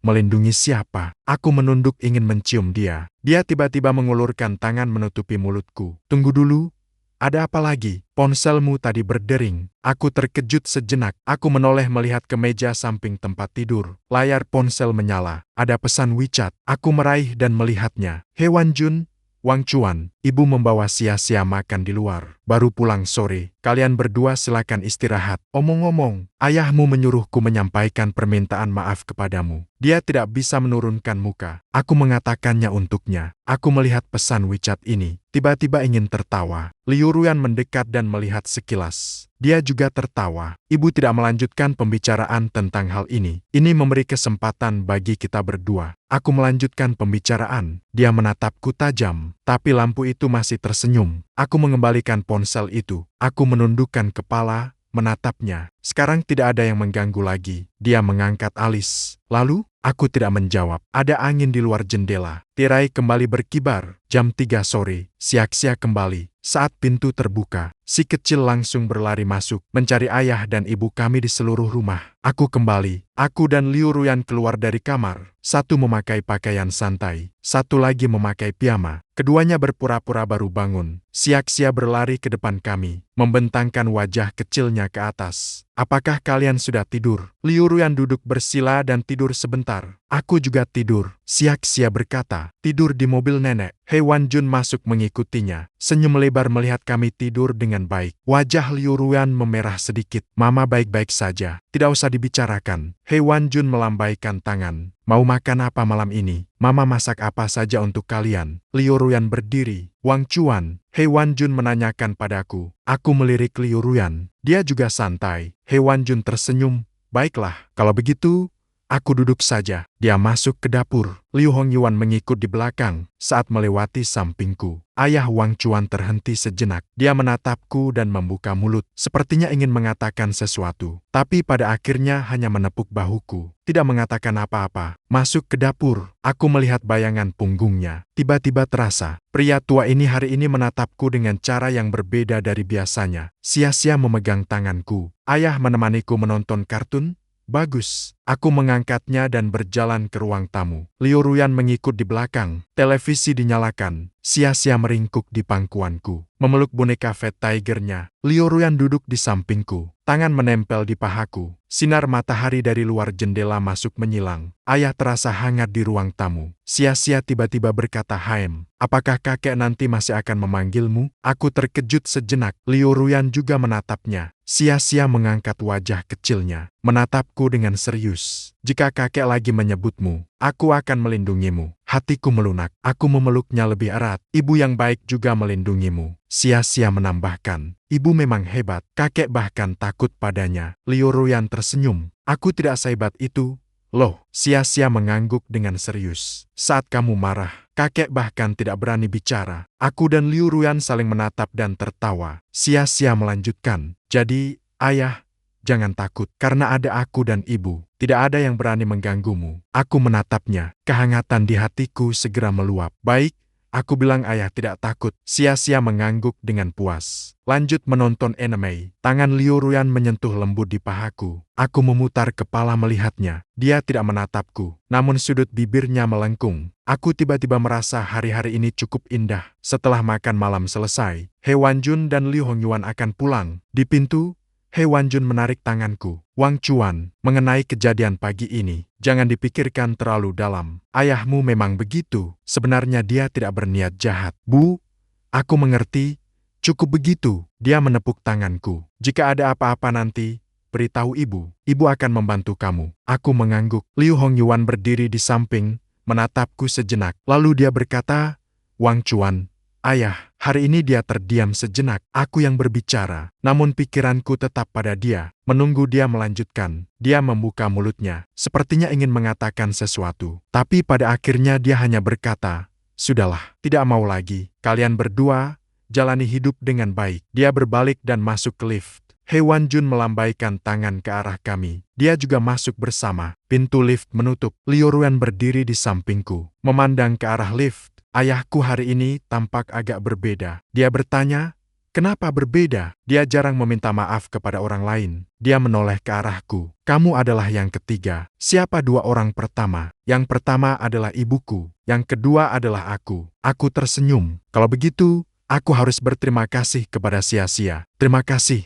Melindungi siapa? Aku menunduk ingin mencium dia. Dia tiba-tiba mengulurkan tangan menutupi mulutku. Tunggu dulu. Ada apa lagi? Ponselmu tadi berdering. Aku terkejut sejenak. Aku menoleh melihat ke meja samping tempat tidur. Layar ponsel menyala. Ada pesan WeChat. Aku meraih dan melihatnya. He Wanjun, Wang Chuan, ibu membawa sia-sia makan di luar. Baru pulang sore. Kalian berdua silakan istirahat. Omong-omong, ayahmu menyuruhku menyampaikan permintaan maaf kepadamu. Dia tidak bisa menurunkan muka. Aku mengatakannya untuknya. Aku melihat pesan WeChat ini. Tiba-tiba ingin tertawa. Liu Ruyan mendekat dan melihat sekilas. Dia juga tertawa. Ibu tidak melanjutkan pembicaraan tentang hal ini. Ini memberi kesempatan bagi kita berdua. Aku melanjutkan pembicaraan. Dia menatapku tajam, tapi lampu itu masih tersenyum. Aku mengembalikan ponsel itu. Aku menundukkan kepala, menatapnya. Sekarang tidak ada yang mengganggu lagi. Dia mengangkat alis. Lalu, aku tidak menjawab. Ada angin di luar jendela. Tirai kembali berkibar. Jam 3 sore. Siak-siak kembali. Saat pintu terbuka, si kecil langsung berlari masuk, mencari ayah dan ibu kami di seluruh rumah. Aku kembali. Aku dan Liu Ruyan keluar dari kamar. Satu memakai pakaian santai, satu lagi memakai piyama. Keduanya berpura-pura baru bangun. Siak-siak berlari ke depan kami, membentangkan wajah kecilnya ke atas. Apakah kalian sudah tidur? Liu Ruyan duduk bersila dan tidur sebentar. Aku juga tidur. Siak-siak berkata, tidur di mobil nenek. He Wanjun masuk mengikutinya. Senyum lebar melihat kami tidur dengan baik. Wajah Liu Ruyan memerah sedikit. Mama baik-baik saja. Tidak usah dibicarakan. He Wanjun melambaikan tangan. Mau makan apa malam ini? Mama masak apa saja untuk kalian? Liu Ruyan berdiri. Wang Chuan, He Wanjun menanyakan padaku. Aku melirik Liu Ruyan. Dia juga santai. He Wanjun tersenyum. Baiklah, kalau begitu, aku duduk saja. Dia masuk ke dapur. Liu Hongyuan mengikut di belakang. Saat melewati sampingku, ayah Wang Chuan terhenti sejenak. Dia menatapku dan membuka mulut. Sepertinya ingin mengatakan sesuatu. Tapi pada akhirnya hanya menepuk bahuku. Tidak mengatakan apa-apa. Masuk ke dapur. Aku melihat bayangan punggungnya. Tiba-tiba terasa. Pria tua ini hari ini menatapku dengan cara yang berbeda dari biasanya. Sia-sia memegang tanganku. Ayah menemaniku menonton kartun? Bagus. Aku mengangkatnya dan berjalan ke ruang tamu. Liu Ruyan mengikut di belakang. Televisi dinyalakan. Sia-sia meringkuk di pangkuanku. Memeluk boneka Fat Tiger-nya. Liu Ruyan duduk di sampingku. Tangan menempel di pahaku. Sinar matahari dari luar jendela masuk menyilang. Ayah terasa hangat di ruang tamu. Sia-sia tiba-tiba berkata, "Haim, apakah kakek nanti masih akan memanggilmu?" Aku terkejut sejenak. Liu Ruyan juga menatapnya. Sia-sia mengangkat wajah kecilnya. Menatapku dengan serius. "Jika kakek lagi menyebutmu, aku akan melindungimu." Hatiku melunak. Aku memeluknya lebih erat. Ibu yang baik juga melindungimu. Sia-sia menambahkan. Ibu memang hebat. Kakek bahkan takut padanya. Liu Ruyan tersenyum. Aku tidak sehebat itu. Loh, Sia-sia mengangguk dengan serius. Saat kamu marah, kakek bahkan tidak berani bicara. Aku dan Liu Ruyan saling menatap dan tertawa. Sia-sia melanjutkan. Jadi, ayah, jangan takut, karena ada aku dan ibu. Tidak ada yang berani mengganggumu. Aku menatapnya. Kehangatan di hatiku segera meluap. Baik, aku bilang ayah tidak takut. Sia-sia mengangguk dengan puas. Lanjut menonton anime. Tangan Liu Ruyan menyentuh lembut di pahaku. Aku memutar kepala melihatnya. Dia tidak menatapku, namun sudut bibirnya melengkung. Aku tiba-tiba merasa hari-hari ini cukup indah. Setelah makan malam selesai, He Wanjun dan Liu Hongyuan akan pulang. Di pintu, He Wanjun menarik tanganku. Wang Chuan, mengenai kejadian pagi ini, jangan dipikirkan terlalu dalam. Ayahmu memang begitu. Sebenarnya dia tidak berniat jahat. Bu, aku mengerti. Cukup begitu. Dia menepuk tanganku. Jika ada apa-apa nanti, beritahu ibu. Ibu akan membantu kamu. Aku mengangguk. Liu Hongyuan berdiri di samping, menatapku sejenak. Lalu dia berkata, Wang Chuan, ayah, hari ini dia terdiam sejenak. Aku yang berbicara, namun pikiranku tetap pada dia. Menunggu dia melanjutkan. Dia membuka mulutnya, sepertinya ingin mengatakan sesuatu. Tapi pada akhirnya dia hanya berkata, sudahlah, tidak mau lagi. Kalian berdua, jalani hidup dengan baik. Dia berbalik dan masuk ke lift. He Wanjun melambaikan tangan ke arah kami. Dia juga masuk bersama. Pintu lift menutup. Liu Ruyan berdiri di sampingku, memandang ke arah lift. Ayahku hari ini tampak agak berbeda. Dia bertanya, "Kenapa berbeda?" Dia jarang meminta maaf kepada orang lain. Dia menoleh ke arahku. "Kamu adalah yang ketiga. Siapa dua orang pertama?" "Yang pertama adalah ibuku. Yang kedua adalah aku." Aku tersenyum. "Kalau begitu, aku harus berterima kasih kepada Sia-Sia." "Terima kasih."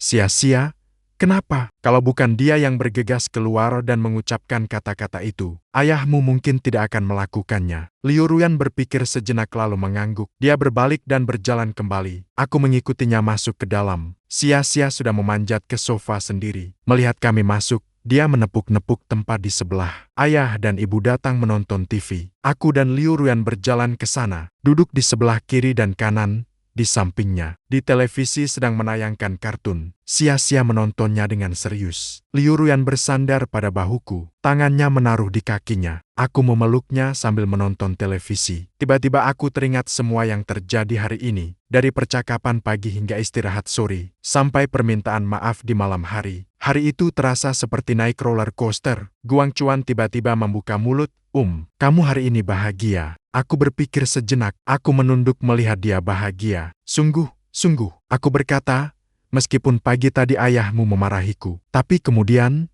"Sia-Sia? Kenapa?" "Kalau bukan dia yang bergegas keluar dan mengucapkan kata-kata itu, ayahmu mungkin tidak akan melakukannya." Liu Ruyan berpikir sejenak lalu mengangguk. Dia berbalik dan berjalan kembali. Aku mengikutinya masuk ke dalam. Sia-Sia sudah memanjat ke sofa sendiri. Melihat kami masuk, dia menepuk-nepuk tempat di sebelah. Ayah dan ibu datang menonton TV. Aku dan Liu Ruyan berjalan ke sana, duduk di sebelah kiri dan kanan, di sampingnya. Di televisi sedang menayangkan kartun. Sia-Sia menontonnya dengan serius. Liu Ruyan bersandar pada bahuku. Tangannya menaruh di kakinya. Aku memeluknya sambil menonton televisi. Tiba-tiba aku teringat semua yang terjadi hari ini. Dari percakapan pagi hingga istirahat sore, sampai permintaan maaf di malam hari. Hari itu terasa seperti naik roller coaster. Guang Chuan tiba-tiba membuka mulut. Kamu hari ini bahagia." Aku berpikir sejenak. Aku menunduk melihat dia bahagia. Sungguh, aku berkata, "Meskipun pagi tadi ayahmu memarahiku." Tapi kemudian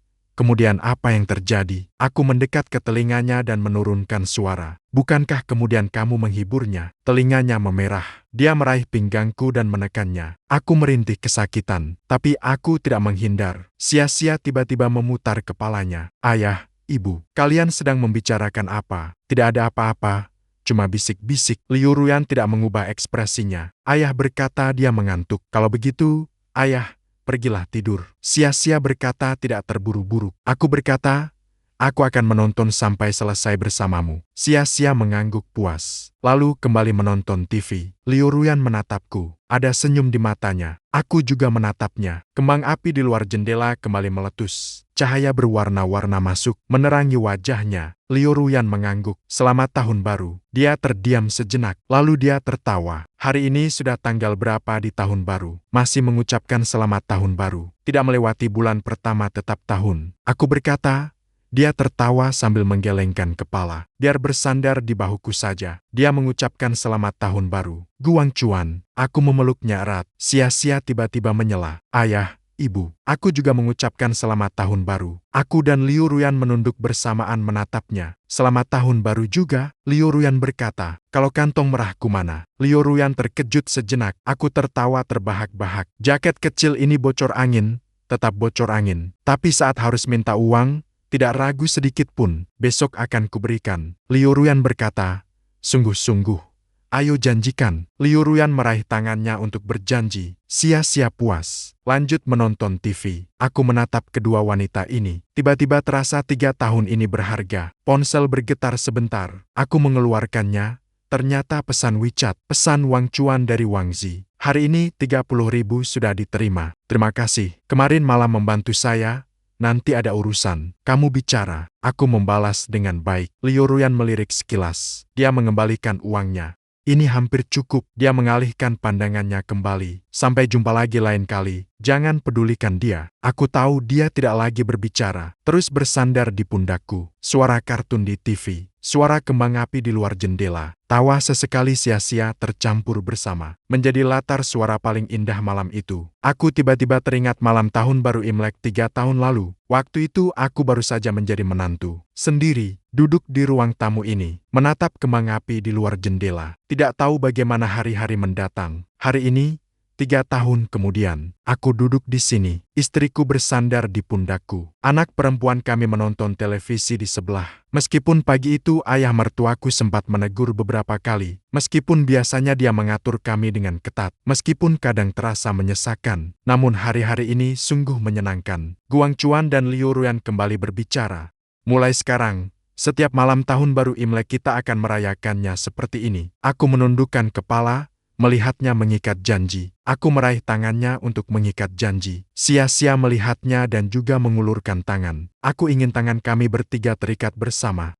apa yang terjadi? Aku mendekat ke telinganya dan menurunkan suara. "Bukankah kemudian kamu menghiburnya?" Telinganya memerah. Dia meraih pinggangku dan menekannya. Aku merintih kesakitan, tapi aku tidak menghindar. Sia-Sia tiba-tiba memutar kepalanya. "Ayah, Ibu, kalian sedang membicarakan apa?" "Tidak ada apa-apa. Cuma bisik-bisik." Liu Ruyan tidak mengubah ekspresinya. Ayah berkata dia mengantuk. "Kalau begitu, ayah, pergilah tidur." Sia-Sia berkata tidak terburu-buru. Aku berkata, "Aku akan menonton sampai selesai bersamamu." Sia-Sia mengangguk puas. Lalu kembali menonton TV. Liu Ruyan menatapku. Ada senyum di matanya. Aku juga menatapnya. Kembang api di luar jendela kembali meletus. Cahaya berwarna-warna masuk, menerangi wajahnya. Liu Ruyan mengangguk. "Selamat Tahun Baru." Dia terdiam sejenak, lalu dia tertawa. "Hari ini sudah tanggal berapa di Tahun Baru? Masih mengucapkan Selamat Tahun Baru. Tidak melewati bulan pertama tetap tahun." Aku berkata. Dia tertawa sambil menggelengkan kepala. Dia bersandar di bahuku saja. Dia mengucapkan Selamat Tahun Baru. "Guang Chuan." Aku memeluknya erat. Sia-Sia tiba-tiba menyela. "Ayah, Ibu, aku juga mengucapkan Selamat Tahun Baru." Aku dan Liu Ruyan menunduk bersamaan menatapnya. "Selamat Tahun Baru juga." Liu Ruyan berkata. "Kalau kantong merahku mana?" Liu Ruyan terkejut sejenak. Aku tertawa terbahak-bahak. "Jaket kecil ini bocor angin, tetap bocor angin. Tapi saat harus minta uang, tidak ragu sedikit pun, besok akan kuberikan." Liu Ruyan berkata, "Sungguh-sungguh, ayo janjikan." Liu Ruyan meraih tangannya untuk berjanji. Sia-Sia puas. Lanjut menonton TV. Aku menatap kedua wanita ini. Tiba-tiba terasa 3 tahun ini berharga. Ponsel bergetar sebentar. Aku mengeluarkannya. Ternyata pesan WeChat, pesan Wang Chuan dari Wang Zi. "Hari ini 30.000 sudah diterima. Terima kasih. Kemarin malam membantu saya. Nanti ada urusan. Kamu bicara." Aku membalas dengan baik. Liu Ruyan melirik sekilas. Dia mengembalikan uangnya. "Ini hampir cukup." Dia mengalihkan pandangannya kembali. "Sampai jumpa lagi lain kali. Jangan pedulikan dia." Aku tahu dia tidak lagi berbicara. Terus bersandar di pundakku. Suara kartun di TV. Suara kembang api di luar jendela. Tawa sesekali Sia-Sia tercampur bersama. Menjadi latar suara paling indah malam itu. Aku tiba-tiba teringat malam Tahun Baru Imlek 3 tahun lalu. Waktu itu aku baru saja menjadi menantu. Sendiri, duduk di ruang tamu ini. Menatap kembang api di luar jendela. Tidak tahu bagaimana hari-hari mendatang. Hari ini, 3 tahun kemudian, aku duduk di sini. Istriku bersandar di pundakku. Anak perempuan kami menonton televisi di sebelah. Meskipun pagi itu ayah mertuaku sempat menegur beberapa kali. Meskipun biasanya dia mengatur kami dengan ketat. Meskipun kadang terasa menyesakan. Namun hari-hari ini sungguh menyenangkan. Guang Chuan dan Liu Ruyan kembali berbicara. "Mulai sekarang, setiap malam Tahun Baru Imlek kita akan merayakannya seperti ini." Aku menundukkan kepala. Melihatnya mengikat janji. Aku meraih tangannya untuk mengikat janji. Sia-Sia melihatnya dan juga mengulurkan tangan. Aku ingin tangan kami bertiga terikat bersama.